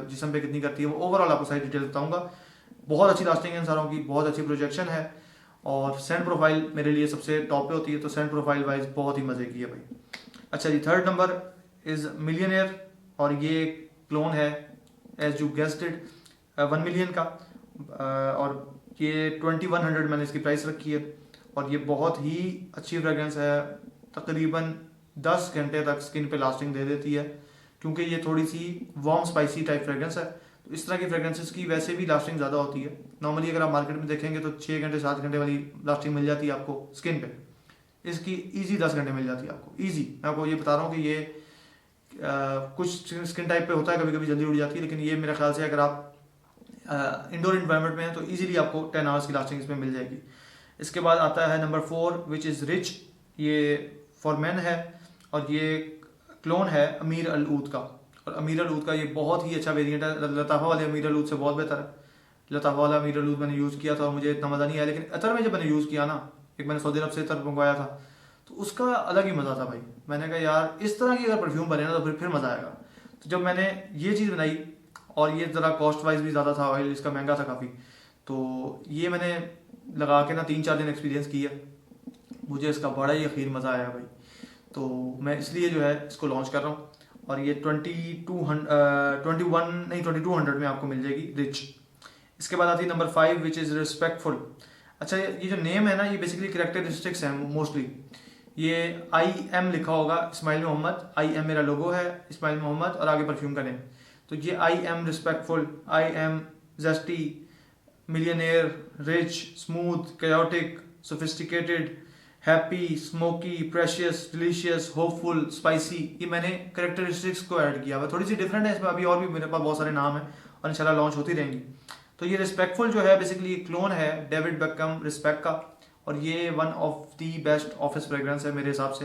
जिस्म पे कितनी करती है। वो ओवरऑल आपको सारी डिटेल बताऊंगा। बहुत अच्छी लास्टिंग है इन सारों की, बहुत अच्छी प्रोजेक्शन है और सेंट प्रोफाइल मेरे लिए सबसे टॉप पे होती है। तो सेंट प्रोफाइल वाइज बहुत ही मजे की है भाई। अच्छा जी, थर्ड नंबर इज मिलियनेयर और ये क्लोन है as you guessed it 1 million का। और ये 2100 मैंने इसकी प्राइस रखी है और ये बहुत ही अच्छी फ्रेग्रेंस है। तकरीबन 10 घंटे तक स्किन पे लास्टिंग दे देती है क्योंकि ये थोड़ी सी वार्म स्पाइसी टाइप फ्रेग्रेंस है। तो इस तरह की फ्रेग्रेंसेस की वैसे भी लास्टिंग ज़्यादा होती है। नॉर्मली अगर आप मार्केट में देखेंगे तो 6 घंटे 7 घंटे वाली लास्टिंग मिल जाती है आपको स्किन पे। इसकी ईजी 10 घंटे मिल जाती है आपको ईजी। मैं आपको ये बता रहा हूँ कि ये कुछ स्किन टाइप पे होता है, कभी कभी जल्दी उड़ जाती है, लेकिन ये मेरे ख्याल से अगर आप इंडोर इन्वायरमेंट में हैं तो ईजिली आपको 10 आवर्स की लास्टिंग इसमें मिल जाएगी। इसके बाद आता है नंबर 4 विच इज़ रिच। ये फॉर मैन है और ये क्लोन है अमीर अल ऊद का। और अमीर अल ऊद का ये बहुत ही अच्छा वेरिएंट है। लताफ़ा वाले अमीर अल ऊद से बहुत बेहतर है। लताफ़ा वाला अमीर अल ऊद मैंने यूज़ किया था और मुझे इतना मज़ा नहीं आया, लेकिन अतर में जब मैंने यूज़ किया ना, एक मैंने सऊदी अरब से अतर मंगवाया था तो उसका अलग ही मज़ा था भाई। मैंने कहा यार इस तरह की अगर परफ्यूम बने ना तो फिर मज़ा आएगा। तो जब मैंने ये चीज़ बनाई और ये ज़रा कॉस्ट वाइज भी ज़्यादा था, ऑयल इसका महंगा था काफ़ी, तो ये मैंने लगा के ना 3-4 दिन एक्सपीरियंस किया, मुझे इसका बड़ा ही अखीर मज़ा आया भाई। तो मैं इसलिए जो है इसको लॉन्च कर रहा हूँ और ये 2200 में आपको मिल जाएगी रिच। इसके बाद आती है नंबर 5 विच इज़ रिस्पेक्टफुल। अच्छा, ये जो नेम है ना, ये बेसिकली कैरेक्टरिस्टिक्स हैं मोस्टली। ये IM लिखा होगा, इस्माइल मोहम्मद। IM मेरा लोगो है, इस्माइल मोहम्मद और आगे परफ्यूम का नेम। तो ये IM respectful, IM zesty, millionaire, rich, smooth, chaotic, sophisticated, happy, smoky, precious, delicious, hopeful, spicy, ये मैंने कैरेक्टरिस्टिक्स को ऐड किया हुआ। थोड़ी सी डिफरेंट है इसमें, अभी और भी मेरे पास बहुत सारे नाम हैं और इंशाल्लाह लॉन्च होती रहेंगी। तो ये रिस्पेक्टफुल जो है बेसिकली क्लोन है डेविड बेकहम रिस्पेक्ट का और ये one of the best office fragrance है मेरे हिसाब से।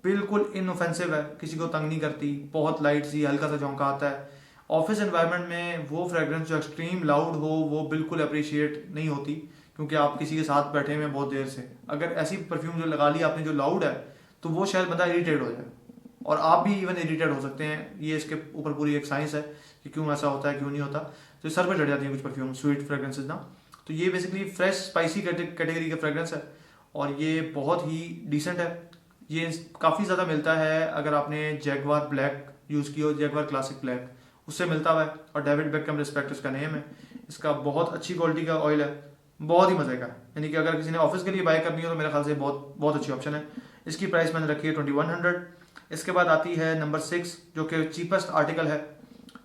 बिल्कुल इनऑफेंसिव है, किसी को तंग नहीं करती, बहुत लाइट सी हल्का सा झोंका आता है। ऑफिस एनवायरनमेंट में वो फ्रेग्रेंस जो एक्सट्रीम लाउड हो वो बिल्कुल अप्रिशिएट नहीं होती, क्योंकि आप किसी के साथ बैठे हुए बहुत देर से, अगर ऐसी परफ्यूम जो लगा ली आपने जो लाउड है तो वो शायद बंदा इरिटेट हो जाए और आप भी इवन इरिटेट हो सकते हैं। ये इसके ऊपर पूरी एक साइंस है कि क्यों ऐसा होता है क्यों नहीं होता। तो सर पे चढ़ जाती है कुछ परफ्यूम स्वीट फ्रेग्रेंसेज ना। तो ये बेसिकली फ्रेश स्पाइसी कैटेगरी का फ्रेग्रेंस है और ये बहुत ही डिसेंट है। ये काफ़ी ज़्यादा मिलता है अगर आपने जैगवार ब्लैक यूज़ किया हो, जैगवार क्लासिक ब्लैक, उससे मिलता हुआ है। और डेविड बेकहम रिस्पेक्ट इसका नेम है। इसका बहुत अच्छी क्वालिटी का ऑयल है, बहुत ही मजे का, यानी कि अगर किसी ने ऑफिस के लिए बाय करनी हो तो मेरे ख्याल से बहुत बहुत अच्छी ऑप्शन है। इसकी प्राइस मैंने रखी है 2100। इसके बाद आती है नंबर 6 जो कि चीपेस्ट आर्टिकल है।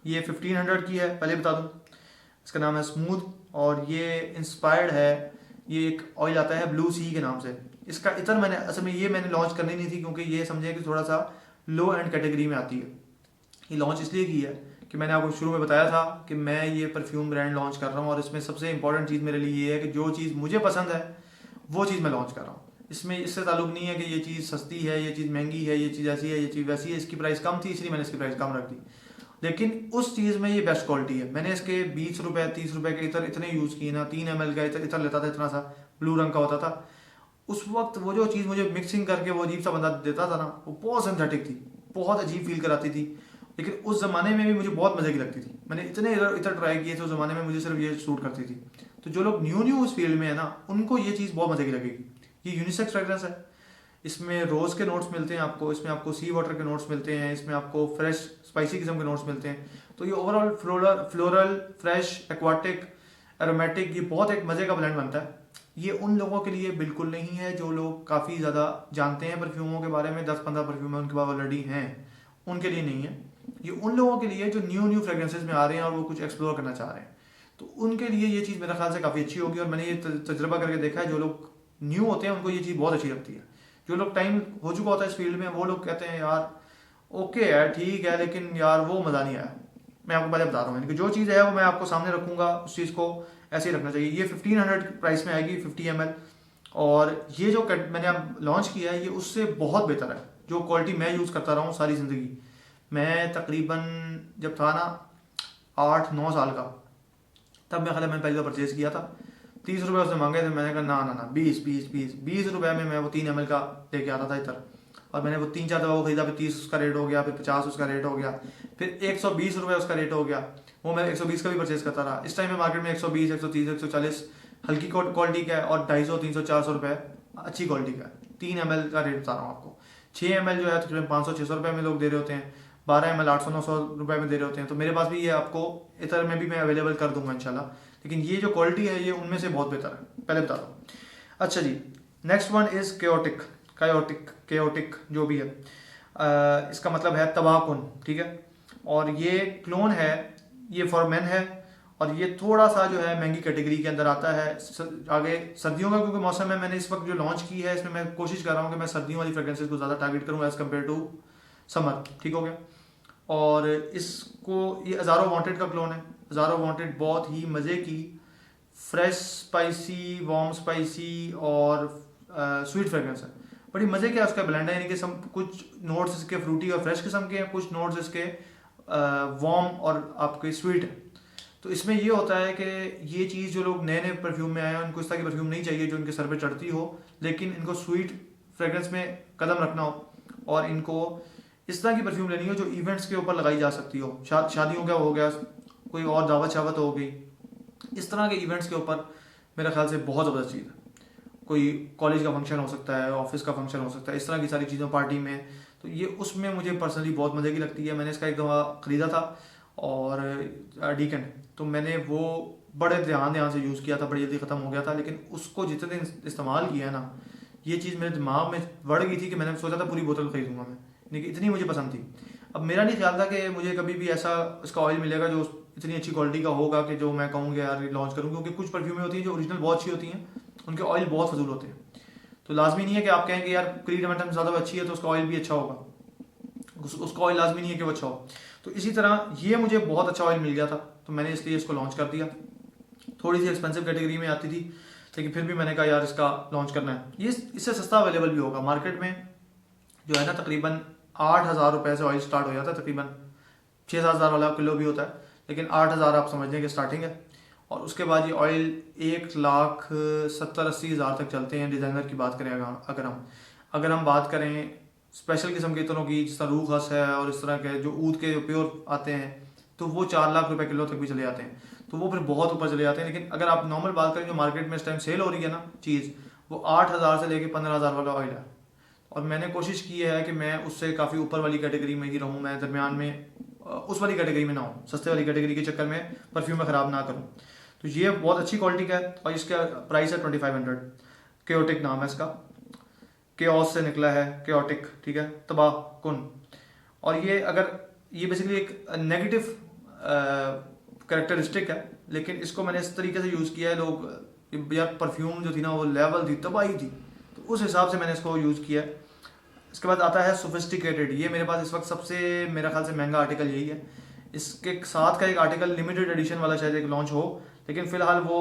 ये 1500 की है, पहले बता दूं। इसका नाम है स्मूथ और ये इंस्पायर्ड है, ये एक ऑयल आता है ब्लू सी के नाम से। इसका इतर मैंने असल में ये मैंने लॉन्च करनी नहीं थी क्योंकि ये समझे कि थोड़ा सा लो एंड कैटेगरी में आती है। ये लॉन्च इसलिए की है कि मैंने आपको शुरू में बताया था कि मैं ये परफ्यूम ब्रांड लॉन्च कर रहा हूँ और इसमें सबसे इंपॉर्टेंट चीज़ मेरे लिए ये है कि जो चीज़ मुझे पसंद है वो चीज़ मैं लॉन्च कर रहा हूँ। इसमें इससे ताल्लुक नहीं है कि ये चीज़ सस्ती है, ये चीज़ महंगी है, ये चीज़ ऐसी है, ये चीज़ वैसी है। इसकी प्राइस कम थी इसलिए मैंने इसकी प्राइस कम रख दी, लेकिन उस चीज़ में ये बेस्ट क्वालिटी है। मैंने इसके 20 रुपये 30 रुपये के इतर इतने यूज़ किए ना, 3 ml का इतर लेता था, इतना सा ब्लू रंग का होता था। उस वक्त वो जो चीज़ मुझे मिक्सिंग करके वो अजीब सा बंदा देता था ना, वो बहुत सिंथेटिक थी, बहुत अजीब फील कराती थी। लेकिन उस ज़माने में भी मुझे बहुत मज़े की लगती थी। मैंने इतने इधर इधर ट्राई किए थे उस ज़माने में, मुझे सिर्फ ये सूट करती थी। तो जो लोग न्यू उस फील्ड में है ना, उनको ये चीज़ बहुत मज़े की लगेगी। ये यूनिसेक्स फ्रेगरेंस है, इसमें रोज़ के नोट्स मिलते हैं आपको, इसमें आपको सी वाटर के नोट्स मिलते हैं, इसमें आपको फ्रेश स्पाइसी किस्म के नोट्स मिलते हैं। तो ये overall floral, fresh, aquatic, aromatic, ये बहुत एक मज़े का ब्लेंड बनता है। ये उन लोगों के लिए बिल्कुल नहीं है जो लोग काफ़ी ज़्यादा जानते हैं परफ्यूमों के बारे में, 10-15 परफ्यूम उनके पास ऑलरेडी हैं, उनके लिए नहीं है। ये उन लोगों के लिए जो न्यू फ्रेग्रेंसेज में आ रहे हैं और वो कुछ एक्सप्लोर करना चाह रहे हैं, तो उनके लिए ये चीज़ मेरे ख्याल से काफ़ी अच्छी होगी। और मैंने ये तजर्बा करके देखा है, जो लोग न्यू होते हैं उनको ये चीज़ बहुत अच्छी लगती है। जो लोग टाइम हो चुका होता है इस फील्ड में, वो लोग कहते हैं यार ओके है, ठीक है, लेकिन यार वो मज़ा नहीं आया। मैं आपको पहले बता रहा हूँ, जो चीज़ है वो मैं आपको सामने रखूँगा, उस चीज़ को ऐसे ही रखना चाहिए। ये 1500 प्राइस में आएगी 50 ml, और ये जो मैंने अब लॉन्च किया है ये उससे बहुत बेहतर है। जो क्वालिटी मैं यूज़ करता रहा हूँ सारी ज़िंदगी, मैं तकरीबन जब था ना 8-9 साल का, तब मैं मैंने पहले परचेज़ किया था। 30 रुपये उसने मांगे थे, मैंने कहा ना 20 रुपये में मैं वो 3 ml का लेके आता था इधर। और मैंने वो 3-4 दफ़ा वो खरीदा, फिर 30 उसका रेट हो गया, फिर 50 उसका रेट हो गया, फिर 120 रुपये उसका रेट हो गया। वो मैं 120 का भी परचेज़ करता रहा। इस टाइम में मार्केट में 120, 130, 140 हल्की क्वालिटी का है, और 250, 300, 400 रुपये अच्छी क्वालिटी का है। 3 ml का रेट बता रहा हूँ आपको। 6 ml जो है तकरीबन 500-600 रुपये में लोग दे रहे होते हैं, 12 ml 800-900 रुपये में दे रहे होते हैं। तो मेरे पास भी ये आपको इधर में भी मैं अवेलेबल कर दूंगा इंशाल्लाह। लेकिन ये जो क्वालिटी है ये उनमें से बहुत बेहतर है, पहले बता रहा हूँ। अच्छा जी, नेक्स्ट वन इज़ केओटिक जो भी है, इसका मतलब है तबाहकुन, ठीक है। और ये क्लोन है, ये फॉर मेन है, और ये थोड़ा सा जो है महंगी कैटेगरी के अंदर आता है। आगे सर्दियों का क्योंकि मौसम है, मैंने इस वक्त जो लॉन्च की है इसमें मैं कोशिश कर रहा हूँ कि मैं सर्दियों वाली फ्रेग्रेंसेज को ज़्यादा टारगेट करूँ एज़ कम्पेयर टू समर, ठीक हो गया। और इसको ये अज़ारो वांटेड का क्लोन है। अज़ारो वांटेड बहुत ही मज़े की फ्रेश स्पाइसी, वार्म स्पाइसी और स्वीट फ्रेग्रेंस है। बड़ी मज़े का उसका ब्लेंड है, यानी कि कुछ नोट्स इसके फ्रूटी और फ्रेश किस्म के हैं, कुछ नोट्स इसके वार्म और आपके स्वीट है। तो इसमें ये होता है कि ये चीज़ जो लोग नए परफ्यूम में आए हैं उनको इस तरह की परफ्यूम नहीं चाहिए जो इनके सर पे चढ़ती हो, लेकिन इनको स्वीट फ्रेग्रेंस में कदम रखना हो, और इनको इस तरह की परफ्यूम लेनी हो जो इवेंट्स के ऊपर लगाई जा सकती हो। शादियों का हो गया, कोई और दावत शावत हो गई, इस तरह के इवेंट्स के ऊपर मेरे ख्याल से बहुत ज़बरदस्त चीज़ है। कोई कॉलेज का फंक्शन हो सकता है, ऑफिस का फंक्शन हो सकता है, इस तरह की सारी चीज़ों पार्टी में, तो ये उसमें मुझे पर्सनली बहुत मज़े की लगती है। मैंने इसका एक दफ़ा ख़रीदा था और डीकन, तो मैंने वो बड़े ध्यान से यूज़ किया था, बड़ी जल्दी ख़त्म हो गया था। लेकिन उसको जितने दिन इस्तेमाल किया ना, ये चीज़ मेरे दिमाग में बढ़ गई थी कि मैंने सोचा था पूरी बोतल खरीदूंगा मैं, लेकिन इतनी मुझे पसंद थी। अब मेरा नहीं ख्याल था कि मुझे कभी भी ऐसा इसका ऑयल मिलेगा जो इतनी अच्छी क्वालिटी का होगा कि जो मैं कहूँगा यार लॉन्च करूँ, क्योंकि कुछ परफ्यूमें होती हैं जो ओरिजिनल बहुत अच्छी होती हैं, उनके ऑयल बहुत फजूल होते हैं। तो लाजमी नहीं है कि आप कहें कि यार क्रीड मेटन ज़्यादा अच्छी है तो उसका ऑयल भी अच्छा होगा, उसका ऑयल लाजमी नहीं है कि वो अच्छा हो। तो इसी तरह ये मुझे बहुत अच्छा ऑयल मिल गया था, तो मैंने इसलिए इसको लॉन्च कर दिया। थोड़ी सी एक्सपेंसिव कैटेगरी में आती थी, लेकिन फिर भी मैंने कहा यार इसका लॉन्च करना है। ये इससे सस्ता अवेलेबल भी होगा मार्केट में, जो है ना तकरीबन 8,000 रुपये से ऑयल स्टार्ट हो जाता है, तकरीबन 6-7 हज़ार वाला किलो भी होता है, लेकिन 8,000 आप समझ लें कि स्टार्टिंग है। और उसके बाद ये ऑयल 1,70,000-80 हज़ार तक चलते हैं डिज़ाइनर की बात करें अगर हम बात करें स्पेशल किस्म के इतनों की, जिस तरह रूह खस है और इस तरह के जो ऊद के प्योर आते हैं, तो वो 4 लाख रुपए किलो तक भी चले जाते हैं, तो वो फिर बहुत ऊपर चले जाते हैं। लेकिन अगर आप नॉर्मल बात करें जो मार्केट में इस टाइम सेल हो रही है ना चीज़, वो 8,000 से लेकर 15,000 वाला ऑयल है। और मैंने कोशिश की है कि मैं उससे काफ़ी ऊपर वाली कैटेगरी में ही रहूँ, मैं दरमियान में उस वाली कैटेगरी में ना हूँ, सस्ते वाली कैटेगरी के चक्कर में परफ्यूम में ख़राब ना करूँ। तो ये बहुत अच्छी क्वालिटी का है और इसका प्राइस है 2500। केओटिक नाम है इसका, केओस से निकला है केओटिक, ठीक है, तबाह कुन। और ये बेसिकली एक नेगेटिव कैरेक्टरिस्टिक है, लेकिन इसको मैंने इस तरीके से यूज़ किया है, लोग यार परफ्यूम जो थी ना वो लेवल थी, तबाही थी, तो उस हिसाब से मैंने इसको यूज़ किया है। इसके बाद आता है सोफिस्टिकेटेड, ये मेरे पास इस वक्त सबसे मेरा ख्याल से महंगा आर्टिकल यही है। इसके साथ का एक आर्टिकल लिमिटेड एडिशन वाला शायद एक लॉन्च हो, लेकिन फ़िलहाल वो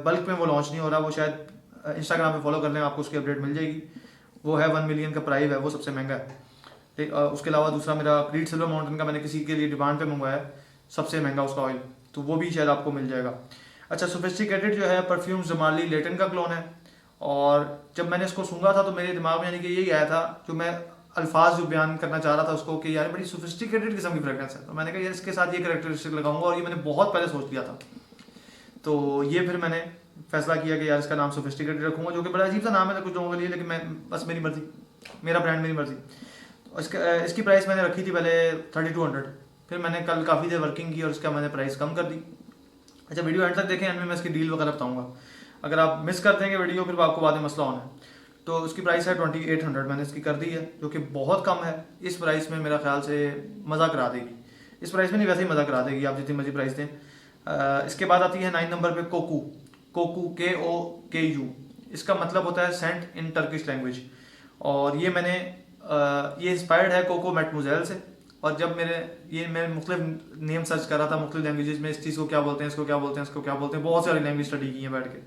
बल्क में वो लॉन्च नहीं हो रहा, वो शायद इंस्टाग्राम पे फॉलो कर लें, आपको उसकी अपडेट मिल जाएगी। वो है 1 मिलियन का प्राइस है, वो सबसे महंगा है। उसके अलावा दूसरा मेरा क्रीड सिल्वर माउंटेन का मैंने किसी के लिए डिमांड पे मंगवाया है, सबसे महंगा उसका ऑयल, तो वो भी शायद आपको मिल जाएगा। अच्छा, सोफिस्टिकेटेड जो है परफ्यूम जमाली लेटन का क्लोन है, और जब मैंने इसको सूंघा था तो मेरे दिमाग में यानी कि यही आया था जो मैं अल्फाज जो बयान करना चाह रहा था उसको कि यार बड़ी सोफिस्टिकेटेड किस्म की फ्रेगरेंस है, तो मैंने कहा यार इसके साथ ये कैरेक्टरिस्टिक लगाऊंगा, और ये मैंने बहुत पहले सोच लिया था। तो ये फिर मैंने फैसला किया कि यार इसका नाम सोफिस्टिकेटेड रखूंगा, जो कि बड़ा अजीब सा नाम है कुछ लोगों के लिए, लेकिन मैं बस मेरी मर्जी, मेरा ब्रांड मेरी मर्जी। तो इसकी प्राइस मैंने रखी थी पहले 3200, फिर मैंने कल काफ़ी देर वर्किंग की और इसका मैंने प्राइस कम कर दी। अच्छा, वीडियो एंड तक देखें, एंड में मैं इसकी डील वगैरह बताऊंगा। अगर आप मिस कर देंगे वीडियो फिर आपको बाद में मसला होना है। तो इसकी प्राइस है 2800, मैंने इसकी कर दी है, जो कि बहुत कम है। इस प्राइस में मेरा ख्याल से मज़ा करा देगी, इस प्राइस में नहीं वैसे ही मज़ा करा देगी, आप जितनी मर्जी प्राइस दें। इसके बाद आती है 9 नंबर पे कोकू। कोकू KOKU, इसका मतलब होता है सेंट इन टर्किश लैंग्वेज, और ये मैंने ये इंस्पायर्ड है कोको मैटमुजेल से। और जब मैं मुख्तलिफ नेम सर्च कर रहा था मुख्तलिफ लैंग्वेजेस में, इस चीज़ को क्या बोलते हैं, इसको क्या बोलते हैं, इसको क्या बोलते हैं, बहुत सारी लैंग्वेज स्टडी की है बैठ के,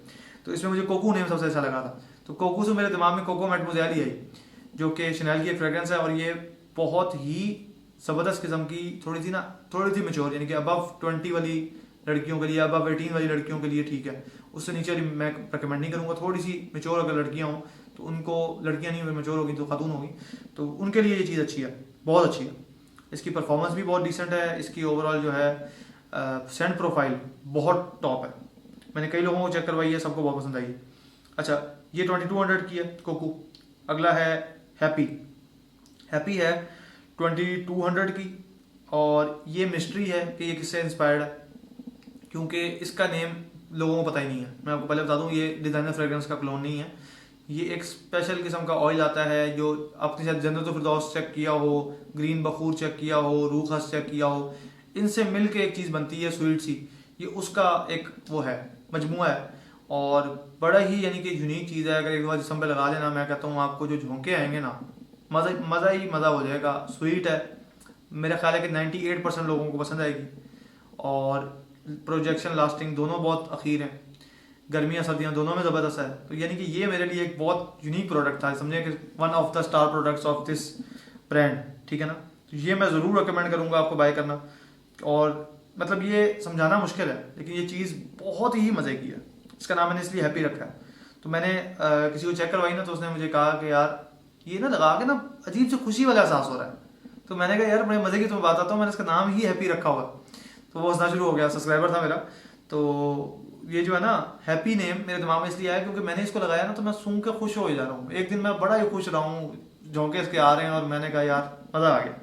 तो इसमें मुझे कोकू नेम सबसे अच्छा लगा था। तो कोकू से मेरे दिमाग में कोको मैटमुजेल ही आई, जो कि शनैल की एक फ्रेग्रेंस है, और ये बहुत ही ज़बरदस्त किस्म की, थोड़ी सी मेच्योर, यानी कि अबव 20 वाली लड़कियों के लिए, अबव 18 वाली लड़कियों के लिए ठीक है, उससे नीचे वाली मैं रिकमेंड नहीं करूँगा। थोड़ी सी मेच्योर अगर लड़कियाँ हों तो उनको, लड़कियाँ नहीं मेच्योर होगी तो खातून होगी, तो उनके लिए ये चीज़ अच्छी है, बहुत अच्छी है। इसकी परफॉर्मेंस भी बहुत डिसेंट है, इसकी ओवरऑल जो है सेंट प्रोफाइल बहुत टॉप है। मैंने कई लोगों को चेक करवाई है, सबको बहुत पसंद आई है। अच्छा, ये 2200 की है कोकू। अगला है हैप्पी। हैप्पी है 2200 की, और ये मिस्ट्री है कि ये किससे इंस्पायर्ड है, क्योंकि इसका नेम लोगों को पता ही नहीं है। मैं आपको पहले बता दूं, ये डिज़ाइनर फ्रेग्रेंस का क्लोन नहीं है, ये एक स्पेशल किस्म का ऑयल आता है जो अपने साथ जन्नतुल फिरदौस चेक किया हो, ग्रीन बखूर चेक किया हो, रूह हस चेक किया हो, इनसे मिल के एक चीज़ बनती है स्वीट सी, ये उसका एक वो है मजमुआ है, और बड़ा ही यानी कि यूनिक चीज़ है। अगर एक बार जिस्म पे लगा लेना, मैं कहता हूँ आपको जो झोंके आएंगे ना, मज़ा ही मज़ा हो जाएगा। स्वीट है, मेरा ख्याल है कि 98% लोगों को पसंद आएगी, और प्रोजेक्शन लास्टिंग दोनों बहुत अखीर हैं, गर्मियाँ सर्दियाँ दोनों में ज़बरदस्त है। तो यानी कि ये मेरे लिए एक बहुत यूनिक प्रोडक्ट था, समझे कि one of the star products of this brand, ठीक है ना। तो ये मैं ज़रूर रिकमेंड करूँगा आपको बाय करना, और मतलब ये समझाना मुश्किल है, लेकिन ये चीज़ बहुत ही मज़े की है। इसका नाम मैंने इसलिए हैप्पी रखा है। तो मैंने किसी को चेक करवाई ना, तो उसने मुझे कहा कि यार ये ना लगा के ना अजीब से खुशी वाला एहसास हो रहा है। तो मैंने कहा यार बड़े मज़े की तुम्हें बात आता हूँ, मैंने इसका नाम ही हैप्पी रखा हुआ। तो वो हंसना शुरू हो गया, सब्सक्राइबर था मेरा। तो ये जो है ना हैप्पी नेम मेरे दिमाग में इसलिए आया क्योंकि मैंने इसको लगाया ना, तो मैं सूंघ के खुश हो जा रहा हूँ। एक दिन मैं बड़ा ही खुश रहा हूँ, झोंके इसके आ रहे हैं, और मैंने कहा यार मज़ा आ गया।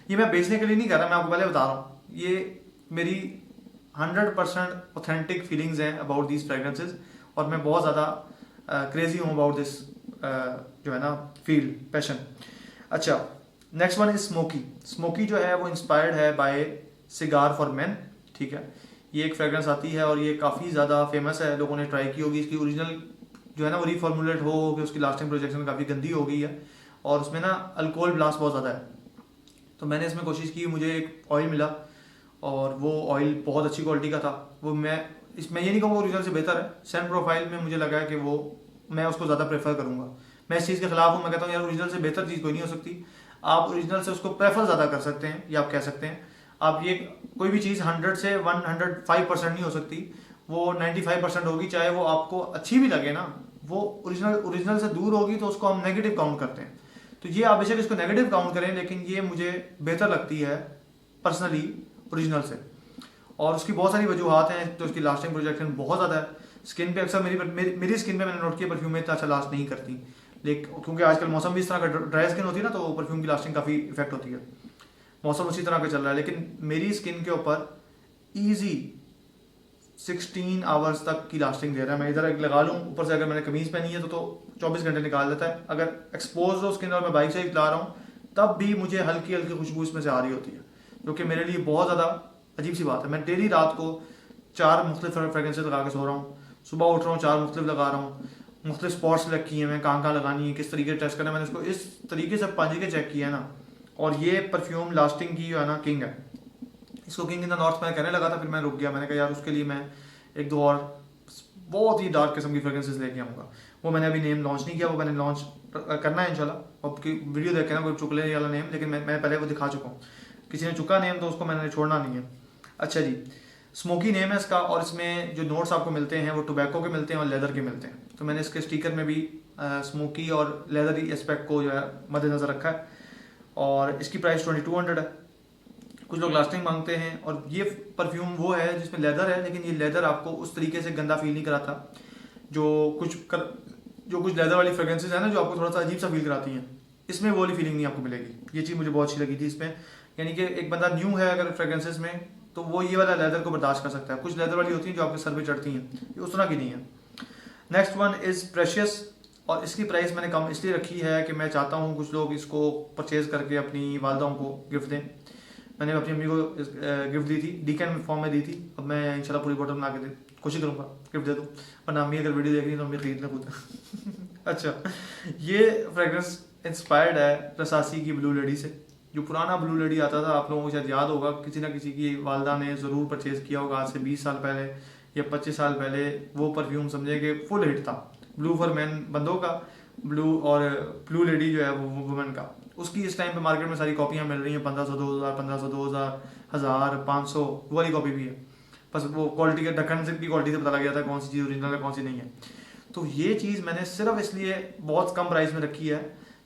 ये मैं बेचने के लिए नहीं कर रहा, मैं आपको पहले बता रहा हूँ, ये मेरी 100% ऑथेंटिक फीलिंग्स हैं अबाउट दीज फ्रेगरेंसेज, और मैं बहुत ज़्यादा क्रेजी हूँ अबाउट दिस जो है ना फील पैशन। अच्छा, next one is smoky. Smoky जो है वो इंस्पायर्ड है बाय सिगार फॉर मेन, ठीक है। ये एक फ्रेग्रेंस आती है और ये काफ़ी ज़्यादा फेमस है, लोगों ने ट्राई की होगी। इसकी ओरिजिनल जो है ना वो रीफॉर्मुलेट हो कि उसकी लास्टिंग प्रोजेक्शन काफ़ी गंदी हो गई है, और उसमें ना अल्कोहल ब्लास्ट बहुत ज़्यादा है। तो मैंने इसमें कोशिश की, मुझे एक ऑयल मिला और वो ऑयल बहुत अच्छी क्वालिटी का था। वो मैं ये नहीं कहूँगा ओरिजिनल से बेहतर है, सेंट प्रोफाइल में मुझे लगा कि वो मैं उसको ज़्यादा प्रेफर करूँगा। मैं इस चीज़ के खिलाफ हूँ, मैं कहता हूँ यार ओरिजिनल से बेहतर चीज़ कोई नहीं हो सकती। आप ओरिजिनल से उसको प्रेफर ज़्यादा कर सकते हैं, या आप कह सकते हैं आप ये कोई भी चीज़ 100 से 105% नहीं हो सकती, वो 95% होगी। चाहे वो आपको अच्छी भी लगे ना, वो ओरिजिनल से दूर होगी तो उसको हम नेगेटिव काउंट करते हैं। तो ये आप बेशक इसको नेगेटिव काउंट करें, लेकिन ये मुझे बेहतर लगती है पर्सनली ओरिजिनल से, और उसकी बहुत सारी वजूहत हैं। तो उसकी लास्टिंग प्रोजेक्शन बहुत ज़्यादा है। स्किन पे अक्सर मेरी स्किन पे मैंने नोट किया परफ्यूम में इतना अच्छा लास्ट नहीं करती, लेकिन क्योंकि आजकल मौसम भी इस तरह का ड्राई स्किन होती है ना, तो परफ्यूम की लास्टिंग काफ़ी इफेक्ट होती है। मौसम उसी तरह का चल रहा है, लेकिन मेरी स्किन के ऊपर ईजी 16 आवर्स तक की लास्टिंग दे रहा है। मैं इधर लगा लूँ, ऊपर से अगर मैंने कमीज़ पहनी है तो 24 घंटे निकाल देता है। अगर एक्सपोज हो स्किन और मैं बाइक से ही चला रहा हूँ, तब भी मुझे हल्की हल्की खुशबू इसमें से आ रही होती है, जो कि मेरे लिए बहुत ज़्यादा अजीब सी बात है। मैं डेली रात को 4 मुख्तलिफ फ्रेगरेंसेस लगा के सो रहा हूँ, सुबह उठ रहा हूँ 4 मुख्तलिफ लगा रहा हूँ। मुख्तलिफ स्पॉट्स सेलेक्ट किए हैं मैं, कहाँ लगानी है, किस तरीके से टेस्ट करना है, मैंने इसको इस तरीके से पाँच के चेक किया है ना। और ये परफ्यूम लास्टिंग की जो है ना किंग है। इसको किंग इन द नॉर्थ मैं कहने लगा था, फिर मैं रुक गया। मैंने कहा यार उसके लिए मैं एक दो और बहुत ही डार्क किस्म की फ्रेगरेंसेस लेके आऊँगा। वो मैंने अभी नेम लॉन्च नहीं किया, वो मैंने लॉन्च करना है इंशाल्लाह। अब की वीडियो देखे ना कोई चुकले वाला नेम, लेकिन मैं पहले वो दिखा चुका हूँ। किसी ने चुका नेम तो उसको मैंने छोड़ना नहीं है। अच्छा जी, स्मोकी नेम है इसका, और इसमें जो नोट्स आपको मिलते हैं वो टोबैको के मिलते हैं और लेदर के मिलते हैं। तो मैंने इसके स्टिकर में भी स्मोकी और लेदर एस्पेक्ट को जो है मद्देनजर रखा है। और इसकी प्राइस 2200 है। कुछ लोग लास्टिंग मांगते हैं, और ये परफ्यूम वो है जिसमें लेदर है, लेकिन ये लेदर आपको उस तरीके से गंदा फील नहीं कराता जो कुछ लेदर वाली फ्रेग्रेंसेज है ना, जो आपको थोड़ा सा अजीब सा फील कराती हैं, इसमें वो वाली फीलिंग नहीं आपको मिलेगी। ये चीज़ मुझे बहुत अच्छी लगी थी इसमें। यानी कि एक बंदा न्यू है अगर फ्रेग्रेंसेज में, तो वो ये वाला लेदर को बर्दाश्त कर सकता है। कुछ लेदर वाली होती हैं जो आपके सर पे चढ़ती हैं, ये उस तरह की नहीं है। नेक्स्ट वन इज़ प्रेशियस, और इसकी प्राइस मैंने कम इसलिए रखी है कि मैं चाहता हूँ कुछ लोग इसको परचेज करके अपनी वालदाओं को गिफ्ट दें। मैंने अपनी अम्मी को गिफ्ट दी थी, डीकैन फॉर्म में दी थी। अब मैं इंशाल्लाह पूरी बॉटल बना के कोशिश करूँगा गिफ्ट दे दूँ, वरना अम्मी अगर वीडियो देख रही है तो अम्मी खरीद लें खुद। अच्छा, ये फ्रेग्रेंस इंस्पायर्ड है रसासी की ब्लू लेडी से। जो पुराना ब्लू लेडी आता था, आप लोगों को शायद याद होगा, किसी ना किसी की वालदा ने ज़रूर परचेज़ किया होगा आज से 20 साल पहले या 25 साल पहले। वो परफ्यूम समझे कि फुल हिट था, ब्लू फॉर मैन बंदों का, ब्लू, और ब्लू लेडी जो है वो वुमेन का। उसकी इस टाइम पे मार्केट में सारी कॉपियाँ मिल रही हैं, 1500, 2000, 1500, 2000, 1000, 500 वो वाली कॉपी भी है। बस वो क्वालिटी के ढक्कन से की क्वालिटी से पता लग गया था कौन सी चीज़ ओरिजिनल है कौन सी नहीं है। तो ये चीज़ मैंने सिर्फ इसलिए बहुत कम प्राइस में रखी है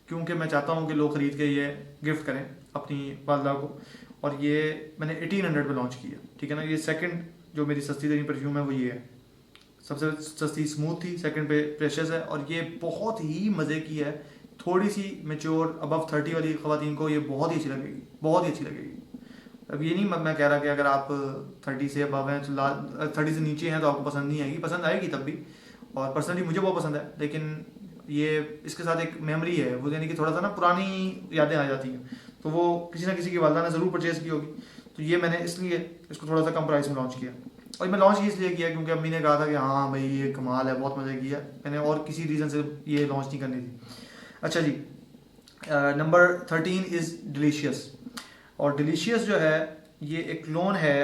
क्योंकि मैं चाहता हूँ कि लोग खरीद के ये गिफ्ट करें अपनी वालदा को। और ये मैंने 1800 पे लॉन्च किया, ठीक है ना। ये सेकंड जो मेरी सस्ती तरीन परफ्यूम है वो ये है, सबसे सस्ती स्मूथ थी, सेकंड पे प्रेशियस है, और ये बहुत ही मज़े की है। थोड़ी सी मेच्योर अबव 30 वाली ख़वातीन को ये बहुत ही अच्छी लगेगी, बहुत ही अच्छी लगेगी। अब ये नहीं मैं कह रहा कि अगर आप 30 से अबव हैं तो 30 से नीचे हैं तो आपको पसंद नहीं आएगी, पसंद आएगी तब भी। और पर्सनली मुझे बहुत पसंद है, लेकिन ये इसके साथ एक मेमोरी है वो, यानी कि थोड़ा सा ना पुरानी यादें आ जाती हैं, तो वो किसी ना किसी की वालदा ने ज़रूर परचेज़ की होगी। तो ये मैंने इसलिए इसको थोड़ा सा कम प्राइस में लॉन्च किया। और मैं लॉन्च इसलिए किया क्योंकि अम्मी ने कहा था कि हाँ भाई ये कमाल है, बहुत मज़े की है। मैंने और किसी रीज़न से ये लॉन्च नहीं करनी थी। अच्छा जी, नंबर 13 इज़ डिलीशियस। और डिलीशियस जो है ये एक क्लोन है,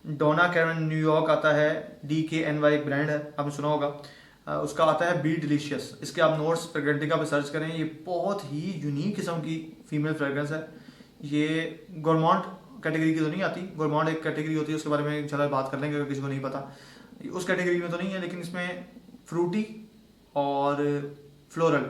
डोना कैरन न्यूयॉर्क आता है, DKNY एक ब्रांड है, आपने सुना होगा। उसका आता है बी डिलीशियस। इसके आप नोट्स फ्रेग्रेंटिका पे सर्च करें, ये बहुत ही यूनिक किस्म की फीमेल फ्रेग्रेंस है। ये गोरमॉन्ट कैटेगरी की तो नहीं आती, गोरमॉन्ट एक कैटेगरी होती है, उसके बारे में इंशाल्लाह बात कर लेंगे अगर किसी को नहीं पता। उस कैटेगरी में तो नहीं है, लेकिन इसमें फ्रूटी और फ्लोरल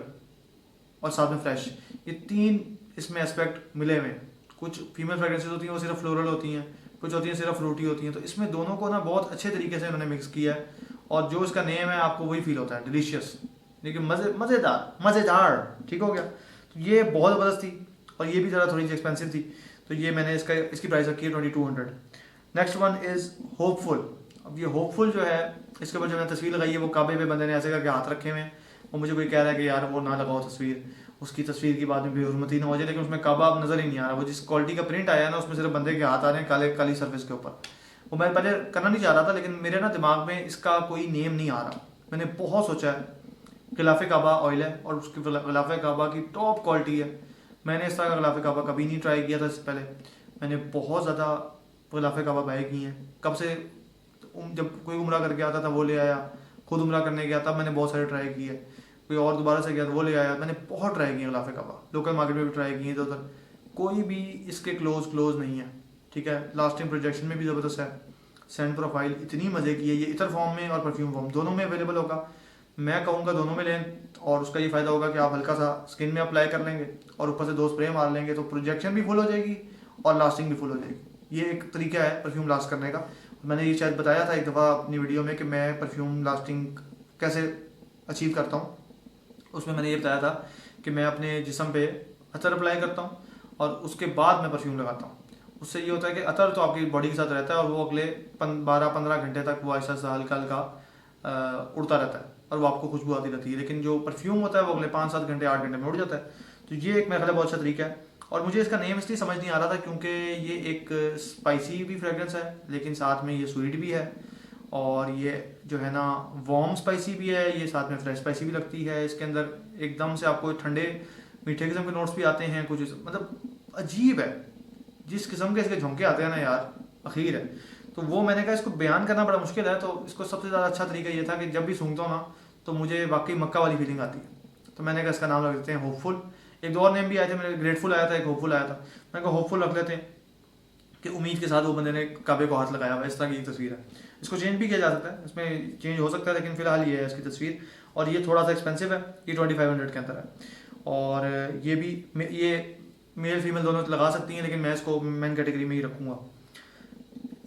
और साथ में फ्रेश, ये तीन इसमें एस्पेक्ट मिले हुए। कुछ फीमेल फ्रेग्रेंसेज होती हैं वो सिर्फ फ्लोरल होती हैं, कुछ होती हैं सिर्फ फ्रूटी होती हैं। तो इसमें दोनों को ना बहुत अच्छे तरीके से उन्होंने मिक्स किया है, और जो इसका नेम है आपको वही फील होता है, डिलीशियस, लेकिन मज़ेदार। ठीक हो गया। तो ये बहुत ज़बरदस्त थी, और ये भी ज़रा थोड़ी सी एक्सपेंसिव थी, तो ये मैंने इसकी प्राइस रखी है 2200। Next one is hopeful. अब ये होपफुल जो है, इसके ऊपर जो मैंने तस्वीर लगाई है वो काबे पे बंदे ने ऐसे करके हाथ रखे हुए हैं। और मुझे कोई कह रहा है कि यार वो ना लगाओ तस्वीर, उसकी तस्वीर की बाद में बेहुरमती ना हो जाए, लेकिन उसमें काबा अब नज़र ही नहीं आ रहा। वो जिस क्वालिटी का प्रिंट आया है ना, उसमें सिर्फ बंदे के हाथ आ रहे हैं काली सरफेस के ऊपर। वो मैं पहले करना नहीं चाह रहा था, लेकिन मेरे ना दिमाग में इसका कोई नेम नहीं आ रहा। मैंने बहुत सोचा है, गिलाफ काबा ऑयल है और उसकी गिलाफ काबा की टॉप क्वालिटी है। मैंने इस तरह का गिलाफ काबा कभी नहीं ट्राई किया था इससे पहले। मैंने बहुत ज़्यादा गिलाफ काबा बाय किए हैं, कब से, जब कोई उम्रा करके आता था वो ले आया, खुद उम्रा करने गया तब मैंने बहुत सारे ट्राई किए, कोई और दोबारा से गया तो वो ले आया। मैंने बहुत ट्राई किए गिलाफ काबा, लोकल मार्केट में भी ट्राई किए तो उधर कोई भी इसके क्लोज नहीं है। ठीक है, लास्टिंग प्रोजेक्शन में भी ज़बरदस्त है, सेंट प्रोफाइल इतनी मज़े की है। ये इतर फॉर्म में और परफ्यूम फॉर्म दोनों में अवेलेबल होगा। मैं कहूँगा दोनों में लें, और उसका ये फ़ायदा होगा कि आप हल्का सा स्किन में अप्लाई कर लेंगे और ऊपर से 2 स्प्रे मार लेंगे, तो प्रोजेक्शन भी फुल हो जाएगी और लास्टिंग भी फुल हो जाएगी। ये एक तरीका है परफ्यूम लास्ट करने का। मैंने ये शायद बताया था एक दफ़ा अपनी वीडियो में कि मैं परफ्यूम लास्टिंग कैसे अचीव करता हूँ। उसमें मैंने ये बताया था कि मैं अपने जिस्म पे अतर अप्लाई करता हूँ और उसके बाद मैं परफ्यूम लगाता हूँ। उससे ये होता है कि अतर तो आपकी बॉडी के साथ रहता है और वो अगले 12-15 घंटे तक वो ऐसा हल्का हल्का उड़ता रहता है और वो आपको खुशबू आती रहती है। लेकिन जो परफ्यूम होता है वो अगले 5-7 घंटे 8 घंटे में उड़ जाता है। तो ये एक मेरा ख्याल बहुत अच्छा तरीका है। और मुझे इसका नेम इसलिए समझ नहीं आ रहा था क्योंकि ये एक स्पाइसी भी फ्रेग्रेंस है, लेकिन साथ में ये स्वीट भी है, और ये जो है ना वार्म स्पाइसी भी है, ये साथ में फ्रेश स्पाइसी भी लगती है। इसके अंदर एकदम से आपको ठंडे मीठे किस्म के नोट्स भी आते हैं, कुछ मतलब अजीब है, जिस किस्म के इसके झोंके आते हैं ना यार, अखीर है। तो वो मैंने कहा इसको बयान करना बड़ा मुश्किल है, तो इसको सबसे ज़्यादा अच्छा तरीका ये था कि जब भी सूंघता हूँ ना तो मुझे वाकई मक्का वाली फीलिंग आती है। तो मैंने कहा इसका नाम रख देते हैं होपफुल। एक दो और नेम भी आए थे, मेरे ग्रेटफुल आया था, एक होपफुल आया था। मैंने कहा होपफुल रख लेते हैं कि उम्मीद के साथ वो बंदे ने काबे को हाथ लगाया हुआ, इस तरह की तस्वीर है। इसको चेंज भी किया जा सकता है, इसमें चेंज हो सकता है, लेकिन फिलहाल ये है इसकी तस्वीर। और ये थोड़ा सा एक्सपेंसिव है, ये 2500 के अंदर है। और ये भी ये मेल फीमेल दोनों लगा सकती हैं, लेकिन मैं इसको मेन कैटेगरी में ही रखूँगा।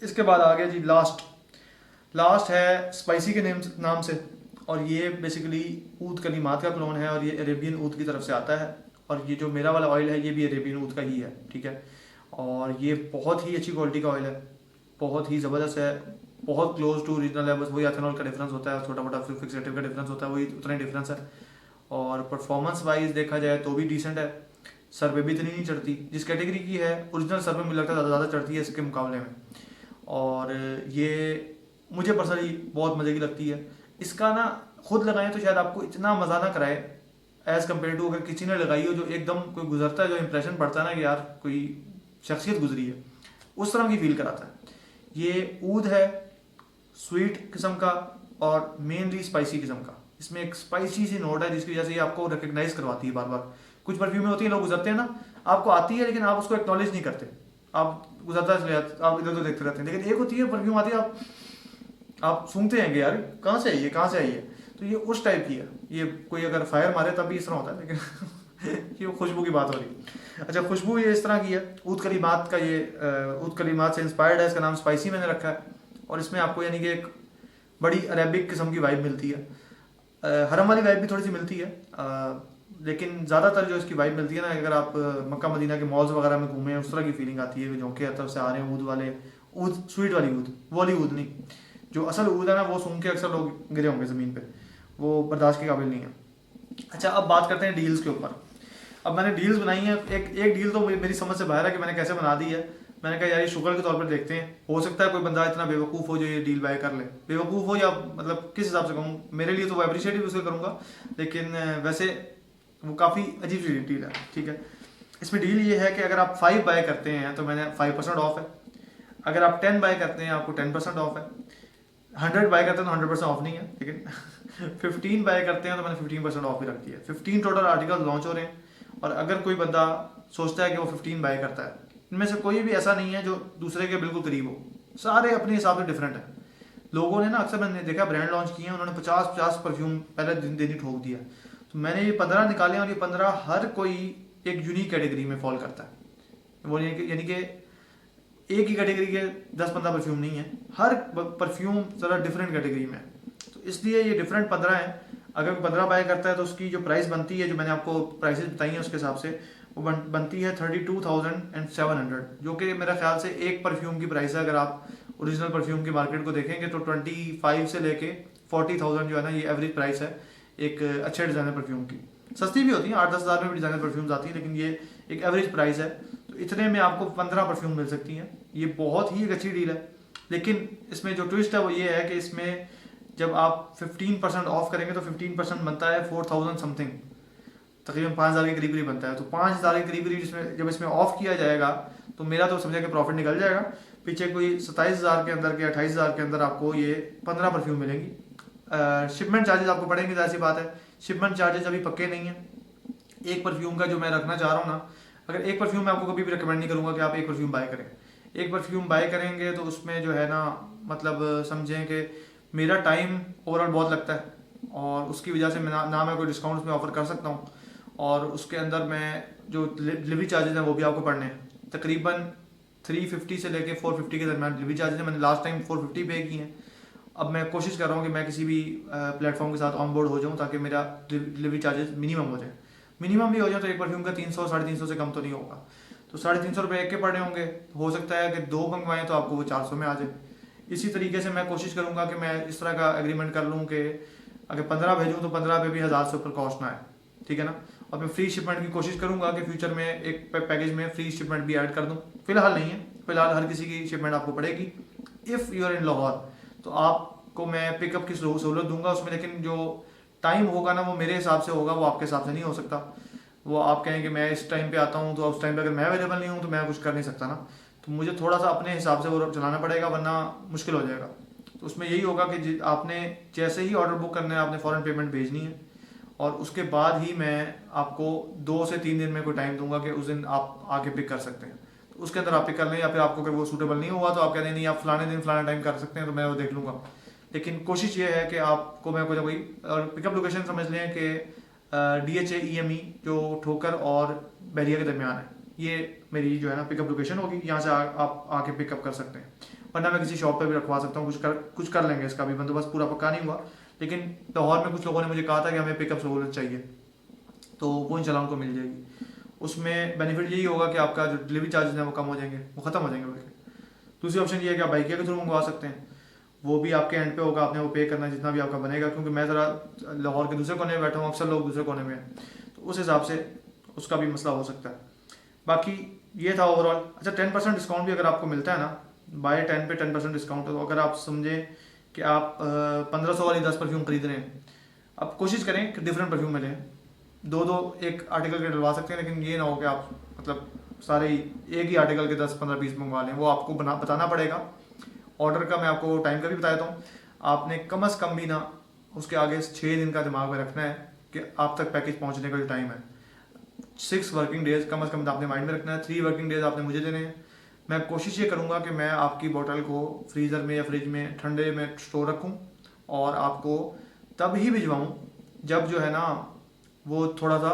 इसके बाद आ गया जी लास्ट है स्पाइसी के नाम से, और ये बेसिकली ऊद कलीमात का क्लोन है, और ये अरेबियन ऊद की तरफ से आता है, और ये जो मेरा वाला ऑयल है ये भी अरेबियन ऊद का ही है, ठीक है। और ये बहुत ही अच्छी क्वालिटी का ऑयल है, बहुत ही ज़बरदस्त है, बहुत क्लोज टू ओरिजिनल है। बस वही एथेनॉल का डिफरेंस होता है, छोटा मोटा फिक्सेटिव का डिफरेंस होता है, वही उतना ही डिफरेंस है। और परफॉर्मेंस वाइज देखा जाए तो भी डिसेंट है, सर पे भी इतनी नहीं चढ़ती जिस कैटेगरी की है। ओरिजिनल सर पे मुझे लगता है ज़्यादा चढ़ती है इसके मुकाबले में, और ये मुझे पर्सनली बहुत मज़े की लगती है। इसका ना खुद लगाएं तो शायद आपको इतना मज़ा ना कराए एज़ कम्पेयर टू अगर किसी ने लगाई हो, जो एकदम कोई गुजरता है, जो इंप्रेशन पड़ता है ना कि यार कोई शख्सियत गुजरी है, उस तरह की फील कराता है। ये ऊद है स्वीट किस्म का और मेनली स्पाइसी किस्म का। इसमें एक स्पाइसी सी नोट है जिसकी वजह से ये आपको रिकग्नाइज करवाती है बार बार। कुछ परफ्यूमें होती हैं, लोग गुजरते हैं ना, आपको आती है लेकिन आप उसको एक्नॉलेज नहीं करते, आप गुजरता चले जाते, आप इधर उधर देखते रहते हैं। लेकिन एक होती है परफ्यूम आती है, आप सूंघते हैं यार कहाँ से आई है, कहाँ से आई है, तो ये उस टाइप की है। ये कोई अगर फायर मारे तब भी इस तरह होता है, लेकिन ये खुशबू की बात हो रही। अच्छा, खुशबू ये इस तरह की है, ऊद कलीमात का, ये ऊद कलीमात से इंस्पायर्ड है। इसका नाम स्पाइसी मैंने रखा है, और इसमें आपको यानी कि एक बड़ी अरेबिक किस्म की वाइब मिलती है। हरम वाली वाइब भी थोड़ी सी मिलती है, लेकिन ज़्यादातर जो इसकी वाइब मिलती है ना, अगर आप मक्का मदीना के मॉल्स वगैरह में घूमें, उस तरह की फीलिंग आती है, झोंके तरफ से आ रहे हैं ऊद वाले, ऊद स्वीट वाली ऊद, वो वाली ऊद नहीं। जो असल ऊद है ना, वो सूंघ के अक्सर लोग गिरे होंगे ज़मीन पे, वो बर्दाश्त के काबिल नहीं है। अच्छा, अब बात करते हैं डील्स के ऊपर। अब मैंने डील्स बनाई हैं, एक डील तो मेरी समझ से बाहर है कि मैंने कैसे बना दी है। मैंने कहा यार ये शुगर के तौर पर देखते हैं, हो सकता है कोई बंदा इतना बेवकूफ़ हो जो ये डील बाय कर ले। बेवकूफ़ हो या मतलब किस हिसाब से कहूँ, मेरे लिए तो वो अप्रिशिएट भी उसे करूँगा, लेकिन वैसे वो काफ़ी अजीब सी डील है, ठीक है। इसमें डील ये है कि अगर आप 5 बाय करते हैं तो मैंने 5% ऑफ है, अगर आप 10 बाय करते हैं आपको 10% ऑफ है, 100 बाय करते हैं तो 100% ऑफ नहीं है, लेकिन 15 बाय करते हैं तो मैंने 15% ऑफ ही रख दिया है। 15 टोटल आर्टिकल लॉन्च हो रहे हैं, और अगर कोई बंदा सोचता है कि वो 15 बाय करता है, इनमें से कोई भी ऐसा नहीं है जो दूसरे के बिल्कुल करीब हो, सारे अपने हिसाब से डिफरेंट है। लोगों ने ना अक्सर मैंने देखा ब्रांड लॉन्च किए हैं, उन्होंने 50 परफ्यूम पहले दिन ही ठोक दिया, तो मैंने ये 15 निकाले, और ये 15 हर कोई एक यूनिक कैटेगरी में फॉल करता है। वो यानी कि एक ही कैटेगरी के 10-15 परफ्यूम नहीं है, हर परफ्यूम ज़रा डिफरेंट कैटेगरी में, तो इसलिए ये डिफरेंट 15 है। अगर 15 बाय करता है तो उसकी जो प्राइस बनती है, जो मैंने आपको प्राइसेस बताई हैं उसके हिसाब से, वो बनती है 32,700, जो कि मेरा ख्याल से एक परफ्यूम की प्राइस है। अगर आप ओरिजिनल परफ्यूम की मार्केट को देखेंगे तो 25 से लेके 40,000 जो है ना, ये एवरेज प्राइस है एक अच्छे डिज़ाइनर परफ्यूम की। सस्ती भी होती है, 8-10 हज़ार में भी डिज़ाइनर परफ्यूम्स आती है, लेकिन ये एक एवरेज प्राइस है, तो इतने में आपको 15 परफ्यूम मिल सकती हैं। ये बहुत ही एक अच्छी डील है, लेकिन इसमें जो ट्विस्ट है वो ये है कि इसमें जब आप 15% ऑफ करेंगे तो 15% बनता है 4,000 समथिंग, तकरीबन 5,000 के करीब बनता है। तो 5,000 के करीब जिसमें जब इसमें ऑफ किया जाएगा तो मेरा तो समझा कि प्रॉफिट निकल जाएगा। पीछे कोई 27,000 के अंदर के 28,000 के अंदर आपको ये 15 परफ्यूम मिलेंगी। शिपमेंट चार्जेस आपको पड़ेंगे, ऐसी बात है। शिपमेंट चार्जेस अभी पक्के नहीं है। एक परफ्यूम का जो मैं रखना चाह रहा हूँ ना, अगर एक परफ्यूम मैं आपको कभी भी रिकमेंड नहीं करूँगा कि आप एक परफ्यूम बाय करें। एक परफ्यूम बाय करेंगे तो उसमें जो है ना, मतलब समझें कि मेरा टाइम ओवरऑल बहुत लगता है, और उसकी वजह से मैं ना मैं कोई डिस्काउंट में ऑफर कर सकता हूँ, और उसके अंदर मैं जो डिलीवरी चार्जेस हैं वो भी आपको पड़ने हैं। तकरीबन 350 से लेके 450 के दरमियान डिलीवरी चार्जेस हैं। मैंने लास्ट टाइम 450 पे किए हैं। अब मैं कोशिश कर रहा हूँ कि मैं किसी भी प्लेटफॉर्म के साथ ऑन बोर्ड हो जाऊँ ताकि मेरा डिलीवरी चार्जेस मिनिमम हो जाए। मिनिमम भी हो जाए तो एक परफ्यूम का 300-350 से कम तो नहीं होगा, तो 350 रुपये एक के पड़े होंगे। हो सकता है कि 2 मंगवाएं तो आपको वो 400 में आ जाए। इसी तरीके से मैं कोशिश करूंगा कि मैं इस तरह का एग्रीमेंट कर लूँ कि अगर 15 भेजूँ तो 15 पे भी 1000 से ऊपर कॉस्ट ना आए, ठीक है ना। और मैं फ्री शिपमेंट की कोशिश करूंगा कि फ्यूचर में एक पैकेज में फ्री शिपमेंट भी ऐड कर दूँ। फिलहाल नहीं है, फिलहाल हर किसी की शिपमेंट आपको पड़ेगी। If you are in Lahore तो आपको मैं पिकअप की सहूलत दूंगा उसमें, लेकिन जो टाइम होगा ना वो मेरे हिसाब से होगा, वो आपके हिसाब से नहीं हो सकता। वो आप कहें कि मैं इस टाइम पे आता हूँ तो उस टाइम पे अगर मैं अवेलेबल नहीं हूँ तो मैं कुछ कर नहीं सकता ना, तो मुझे थोड़ा सा अपने हिसाब से वो चलाना पड़ेगा, वरना मुश्किल हो जाएगा। तो उसमें यही होगा कि आपने जैसे ही ऑर्डर बुक करना है आपने फ़ौरन पेमेंट भेजनी है, और उसके बाद ही मैं आपको 2 से 3 दिन में कोई टाइम दूंगा कि उस दिन आप आके पिक कर सकते हैं। तो उसके अंदर आप पिक कर लें, या फिर आपको अगर वो सूटेबल नहीं हुआ तो आप कहते हैं नहीं आप फलाने दिन फलाना टाइम कर सकते हैं, तो मैं वो देख लूँगा। लेकिन कोशिश ये है कि आपको मैं कोई ना कोई, और पिकअप लोकेशन समझ लें कि DHA EME जो ठोकर और बैरिया के दरमियान है, ये मेरी जो है ना पिकअप लोकेशन होगी, यहाँ से आप आके पिकअप कर सकते हैं। वरना मैं किसी शॉप पे भी रखवा सकता हूँ, कुछ कर लेंगे, इसका भी बंदोबस्त पूरा पक्का नहीं हुआ। लेकिन लाहौर में कुछ लोगों ने मुझे कहा था कि हमें पिकअप सहूलत चाहिए, तो वो इंशाल्लाह उनको मिल जाएगी। उसमें बेनिफिट यही होगा कि आपका जो डिलीवरी चार्जेस हैं वो कम हो जाएंगे, वो ख़त्म हो जाएंगे बल्कि। दूसरी ऑप्शन ये है कि आप बाइकिया के थ्रू मंगवा सकते हैं, वो भी आपके एंड पे होगा, आपने वो पे करना है जितना भी आपका बनेगा, क्योंकि मैं ज़रा लाहौर के दूसरे कोने में बैठा हूँ, अक्सर लोग दूसरे कोने में हैं, तो उस हिसाब से उसका भी मसला हो सकता है। बाकी ये था ओवरऑल। अच्छा, 10% डिस्काउंट भी अगर आपको मिलता है ना, बाय 10 पे 10% डिस्काउंट, तो अगर आप समझें कि आप 1500 वाली 10 परफ्यूम खरीद रहे हैं, आप कोशिश करें कि डिफरेंट परफ्यूम मिलें, दो एक आर्टिकल के डलवा सकते हैं, लेकिन ये ना हो कि आप मतलब सारे एक ही आर्टिकल के 10-15 पीस मंगवा लें, वो आपको बताना पड़ेगा। ऑर्डर का मैं आपको टाइम का भी बता देता हूँ, आपने कम अज़ कम भी ना उसके आगे 6 दिन का दिमाग में रखना है कि आप तक पैकेज पहुँचने का जो टाइम है 6 वर्किंग डेज कम अज़ कम आपने माइंड में रखना है। 3 वर्किंग डेज आपने मुझे देने हैं। मैं कोशिश ये करूँगा कि मैं आपकी बोतल को फ्रीज़र में या फ्रिज में ठंडे में स्टोर रखूँ और आपको तब ही भिजवाऊँ जब जो है ना वो थोड़ा सा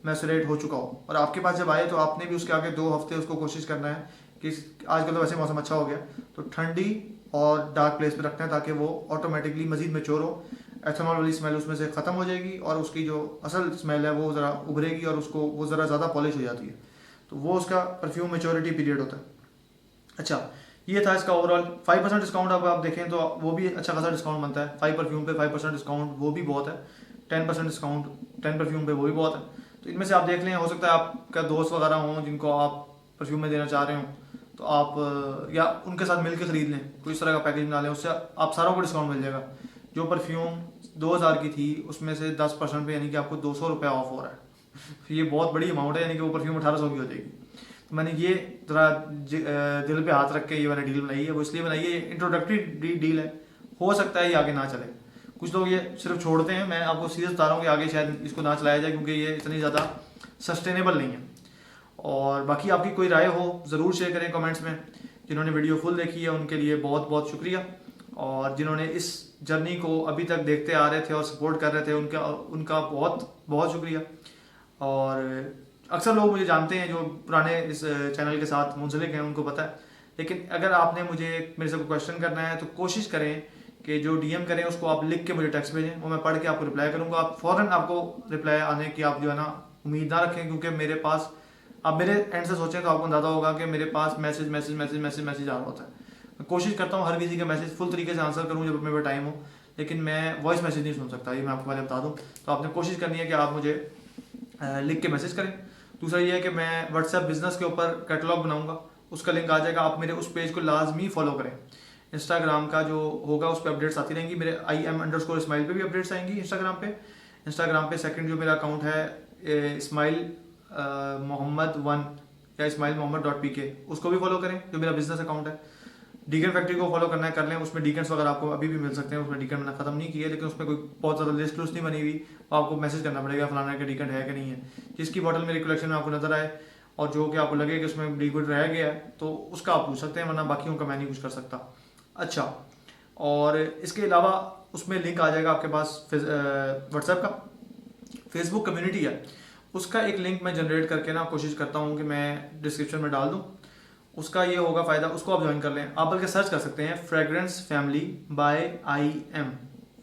मैसरेट हो चुका हो, और आपके पास जब आए तो आपने भी उसके आगे 2 हफ्ते उसको कोशिश करना है कि आजकल तो वैसे मौसम अच्छा हो गया, तो ठंडी और डार्क प्लेस पे रखना है ताकि वो ऑटोमेटिकली मजीद मैच्योर हो, एथेनॉल वाली स्मेल उसमें से ख़त्म हो जाएगी और उसकी जो असल स्मेल है वो ज़रा उभरेगी और उसको वो ज़रा ज़्यादा पॉलिश हो जाती है, तो वो उसका परफ्यूम मैच्योरिटी पीरियड होता है। अच्छा, ये था इसका ओवरऑल। 5% डिस्काउंट अब आप देखें तो वो भी अच्छा खासा डिस्काउंट बनता है। 5 परफ्यूम पे 5% डिस्काउंट वो भी बहुत है। 10% डिस्काउंट 10 परफ्यूम पे वो भी बहुत है। तो इनमें से आप देख लें, हो सकता है आपका दोस्त वगैरह हों जिनको आप परफ्यूम में देना चाह रहे हो, तो आप या उनके साथ मिल के ख़रीद लें, कोई इस तरह का पैकेज बना लें, उससे आप सारों को डिस्काउंट मिल जाएगा। जो परफ्यूम 2000 की थी उसमें से 10% पे यानी कि आपको 200 रुपये ऑफ हो रहा है। ये बहुत बड़ी अमाउंट है, यानी कि वो परफ्यूम 1800 की हो जाएगी। तो मैंने ये ज़रा दिल पे हाथ रख के ये मैंने डील बनाई है, वो इसलिए बनाई है, इंट्रोडक्टरी डील है, हो सकता है ये आगे ना चले। कुछ लोग ये सिर्फ छोड़ते हैं, मैं आपको सीरियस बता रहा हूँ कि आगे शायद इसको ना चलाया जाए क्योंकि ये इतनी ज़्यादा सस्टेनेबल नहीं है। और बाकी आपकी कोई राय हो ज़रूर शेयर करें कमेंट्स में। जिन्होंने वीडियो फुल देखी है उनके लिए बहुत बहुत शुक्रिया, और जिन्होंने इस जर्नी को अभी तक देखते आ रहे थे और सपोर्ट कर रहे थे उनका बहुत बहुत शुक्रिया। और अक्सर लोग मुझे जानते हैं जो पुराने इस चैनल के साथ मुंसलिक हैं, उनको पता है। लेकिन अगर आपने मेरे से कोई क्वेश्चन करना है तो कोशिश करें कि जो डीएम करें उसको आप लिख के मुझे टेक्स्ट भेजें, वो मैं पढ़ के आपको रिप्लाई करूँगा। आप फ़ौरन आपको रिप्लाई आने की आप जो है ना उम्मीद ना रखें, क्योंकि मेरे पास आप मेरे एंड से सोचें तो आपको अंदाज़ा होगा कि मेरे पास मैसेज आ रहा होता है। मैं कोशिश करता हूँ हर किसी का मैसेज फुल तरीके से आंसर करूँ जब मेरे पास टाइम हो, लेकिन मैं वॉइस मैसेज नहीं सुन सकता, ये मैं आपको पहले बता दूँ। तो आपने कोशिश करनी है कि आप मुझे लिख के मैसेज करें। दूसरा ये है कि मैं व्हाट्सएप बिजनेस के ऊपर कैटलॉग बनाऊंगा, उसका लिंक आ जाएगा, आप मेरे उस पेज को लाजमी फॉलो करें। इंस्टाग्राम का जो होगा उस पर अपडेट्स आती रहेंगी, मेरे IM_Ismail पे भी अपडेट्स आएंगी इंस्टाग्राम पे। सेकंड जो मेरा अकाउंट है इस्माइल मोहम्मद 1 या ismailmohammad.pk, उसको भी फॉलो करें जो मेरा बिजनेस अकाउंट है। डीकन फैक्ट्री को फॉलो करना है कर लें, उसमें डीकन्स वगैरह आपको अभी भी मिल सकते हैं। उसमें डीकन मैंने खत्म नहीं किया, लेकिन उसमें कोई बहुत ज़्यादा लिस्ट नहीं बनी हुई, तो आपको मैसेज करना पड़ेगा फलाना का डीकन है कि नहीं है। जिसकी बॉटल मेरी कलेक्शन में आपको नजर आए और जो कि आपको लगे कि उसमें लिक्विड रह गया है तो उसका आप पूछ सकते हैं, वरना बाकियों का मैं नहीं कुछ कर सकता। अच्छा, और इसके अलावा उसमें लिंक आ जाएगा आपके पास व्हाट्सएप का। फेसबुक कम्युनिटी है, उसका एक लिंक मैं जनरेट करके ना कोशिश करता हूँ कि मैं डिस्क्रिप्शन में डाल दूँ। उसका ये होगा फ़ायदा, उसको आप ज्वाइन कर लें। आप बल्कि सर्च कर सकते हैं fragrance family by IM।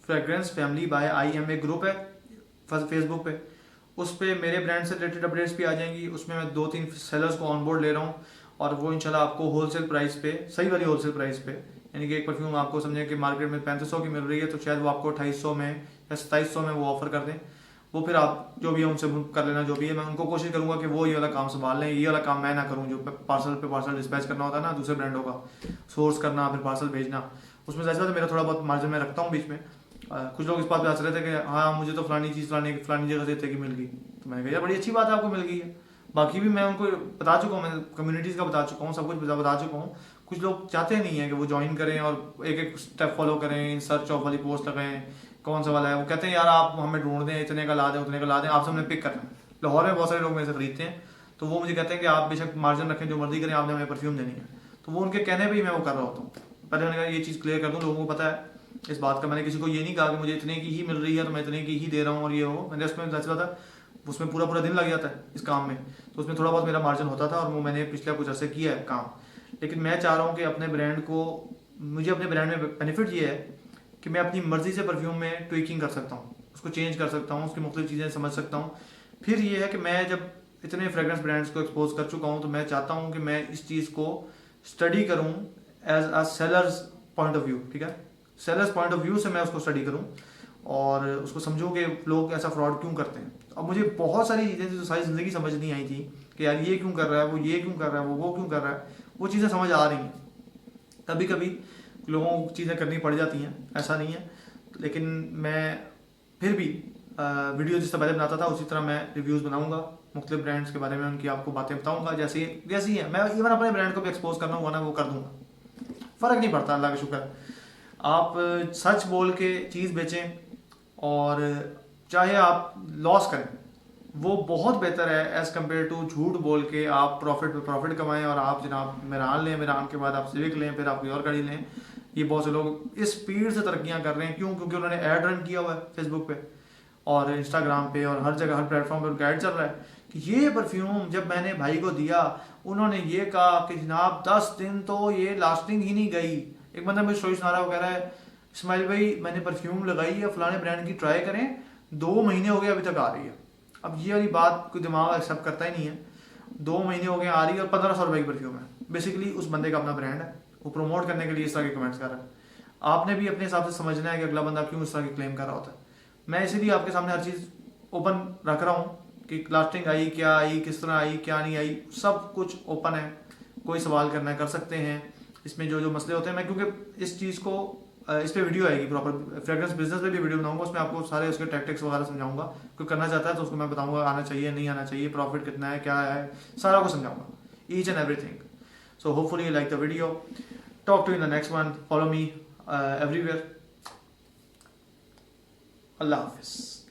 Fragrance family by IM एक ग्रुप है फेसबुक पे, उस पर मेरे ब्रांड से रिलेटेड अपडेट्स भी आ जाएंगी। उसमें मैं 2-3 सेलर्स को ऑन बोर्ड ले रहा हूँ और वो इंशाल्लाह आपको होलसेल प्राइस पे, सही वाली होलसेल प्राइस पे, यानी कि एक परफ्यूम आपको समझें कि मार्केट में 3500 की मिल रही है तो शायद वो आपको 2800 में या 2700 में वो ऑफर कर दें। वो फिर आप जो भी है उनसे कर लेना, जो भी है। मैं उनको कोशिश करूंगा कि वो ये वाला काम संभाल लें, ये वाला काम मैं ना करूं, जो पार्सल डिस्पैच करना होता है ना दूसरे ब्रांडों का, सोर्स करना फिर पार्सल भेजना, उसमें जैसे मेरा थोड़ा बहुत मार्जिन में रखता हूँ बीच में। कुछ लोग इस बात पे हंस रहे थे कि हाँ मुझे तो फलानी चीज़ फलानी जगह से इतने की मिल गई, तो मैंने कहा यार बड़ी अच्छी बात है आपको मिल गई है। बाकी भी मैं उनको बता चुका हूँ, मैं कम्युनिटीज़ का बता चुका हूँ, सब कुछ बता चुका हूँ। कुछ लोग चाहते नहीं है कि वो ज्वाइन करें और एक एक स्टेप फॉलो करें, सर्च ऑफ वाली पोस्ट लगाएं, कौन सा वाला है। वो कहते हैं यार आप हमें ढूंढ दें, इतने का ला दें उतने का ला दें, आपसे हमने पिक करना है। लाहौर में बहुत सारे लोग मेरे से खरीदते हैं, तो वो मुझे कहते हैं कि आप बेशक मार्जिन रखें, जो मर्जी करें, आपने हमें परफ्यूम देनी है। तो वो उनके कहने पर ही मैं वो कर रहा होता हूँ। पहले मैंने कहा ये चीज़ क्लियर कर दूँ, लोगों को पता है इस बात का। मैंने किसी को ये नहीं कहा कि मुझे इतने की ही मिल रही है तो मैं इतने की ही दे रहा हूँ और ये हो। मैंने उसमें दस था उसमें पूरा पूरा दिन लग जाता है इस काम में, तो उसमें थोड़ा बहुत मेरा मार्जिन होता था और वो मैंने पिछले कुछ अर्से किया है काम। लेकिन मैं चाह रहा हूँ कि अपने ब्रांड को, मुझे अपने ब्रांड में बेनिफिट ये है कि मैं अपनी मर्जी से परफ्यूम में ट्विकिंग कर सकता हूँ, उसको चेंज कर सकता हूँ, उसकी मुख्तलिफ चीज़ें समझ सकता हूँ। फिर ये है कि मैं जब इतने फ्रेगरेंस ब्रांड्स को एक्सपोज कर चुका हूँ तो मैं चाहता हूँ कि मैं इस चीज़ को स्टडी करूँ as a sellers point of view, ठीक है, सेलर्स पॉइंट ऑफ व्यू से मैं उसको स्टडी करूँ और उसको समझूँ कि लोग ऐसा फ्रॉड क्यों करते हैं। अब मुझे बहुत सारी चीज़ें जो सारी ज़िंदगी समझ नहीं आई थी कि यार ये क्यों कर रहा है, वो ये क्यों कर रहा है, वो क्यों कर रहा है, वो चीज़ें समझ आ रही हैं। कभी कभी लोगों को चीज़ें करनी पड़ जाती हैं, ऐसा नहीं है, लेकिन मैं फिर भी वीडियो जिस तरह पहले बनाता था उसी तरह मैं रिव्यूज़ बनाऊंगा मुख्तलिफ ब्रांड्स के बारे में, उनकी आपको बातें बताऊंगा जैसी है। मैं इवन अपने ब्रांड को भी एक्सपोज करना हुआ ना वो कर दूंगा, फ़र्क नहीं पड़ता, अल्लाह का शुक्र। आप सच बोल के चीज़ बेचें और चाहे आप लॉस करें, वो बहुत बेहतर है एज़ कम्पेयर टू झूठ बोल के आप प्रॉफिट कमाएं और आप जनाब मेरान लें, मेरान के बाद आप सिविक लें, फिर आप कोई और गाड़ी लें। ये बहुत से लोग इस स्पीड से तरक्कियां कर रहे हैं, क्यों? क्योंकि उन्होंने ऐड रन किया हुआ है फेसबुक पे और इंस्टाग्राम पे और हर जगह, हर प्लेटफॉर्म पे उनका ऐड चल रहा है कि ये परफ्यूम जब मैंने भाई को दिया उन्होंने ये कहा कि जनाब 10 दिन तो ये लास्टिंग ही नहीं गई। एक बंदा मुझे स्टोरी सुना रहा, वो कह रहा है इस्माइल भाई मैंने परफ्यूम लगाई है फलाने ब्रांड की, ट्राई करें, 2 महीने हो गए अभी तक आ रही है। अब ये वाली बात कोई दिमाग एक्सेप्ट करता ही नहीं है। 2 महीने हो गए आ रही है और 1500 रुपये की परफ्यूम है। बेसिकली उस बंदे का अपना ब्रांड है, वो प्रमोट करने के लिए इस तरह के कमेंट्स कर रहा है। आपने भी अपने हिसाब से समझना है कि अगला बंदा क्यों इस तरह की क्लेम कर रहा होता है। मैं इसीलिए आपके सामने हर चीज़ ओपन रख रहा हूँ कि लास्टिंग आई, क्या आई, किस तरह आई, क्या नहीं आई, सब कुछ ओपन है। कोई सवाल करना है कर सकते हैं, इसमें जो जो मसले होते हैं मैं, क्योंकि इस चीज़ को इस पर वीडियो आएगी प्रॉपर, फ्रेग्रेंस बिजनेस पे भी वीडियो बनाऊंगा, उसमें आपको सारे उसके टैक्टिक्स वगैरह समझाऊंगा। कोई करना चाहता है तो उसको मैं बताऊंगा आना चाहिए नहीं आना चाहिए, प्रॉफिट कितना है, क्या है, सारा कुछ समझाऊंगा, each and everything. So hopefully you like the video, talk to in the next one, follow me everywhere. अल्लाह हाफिज़।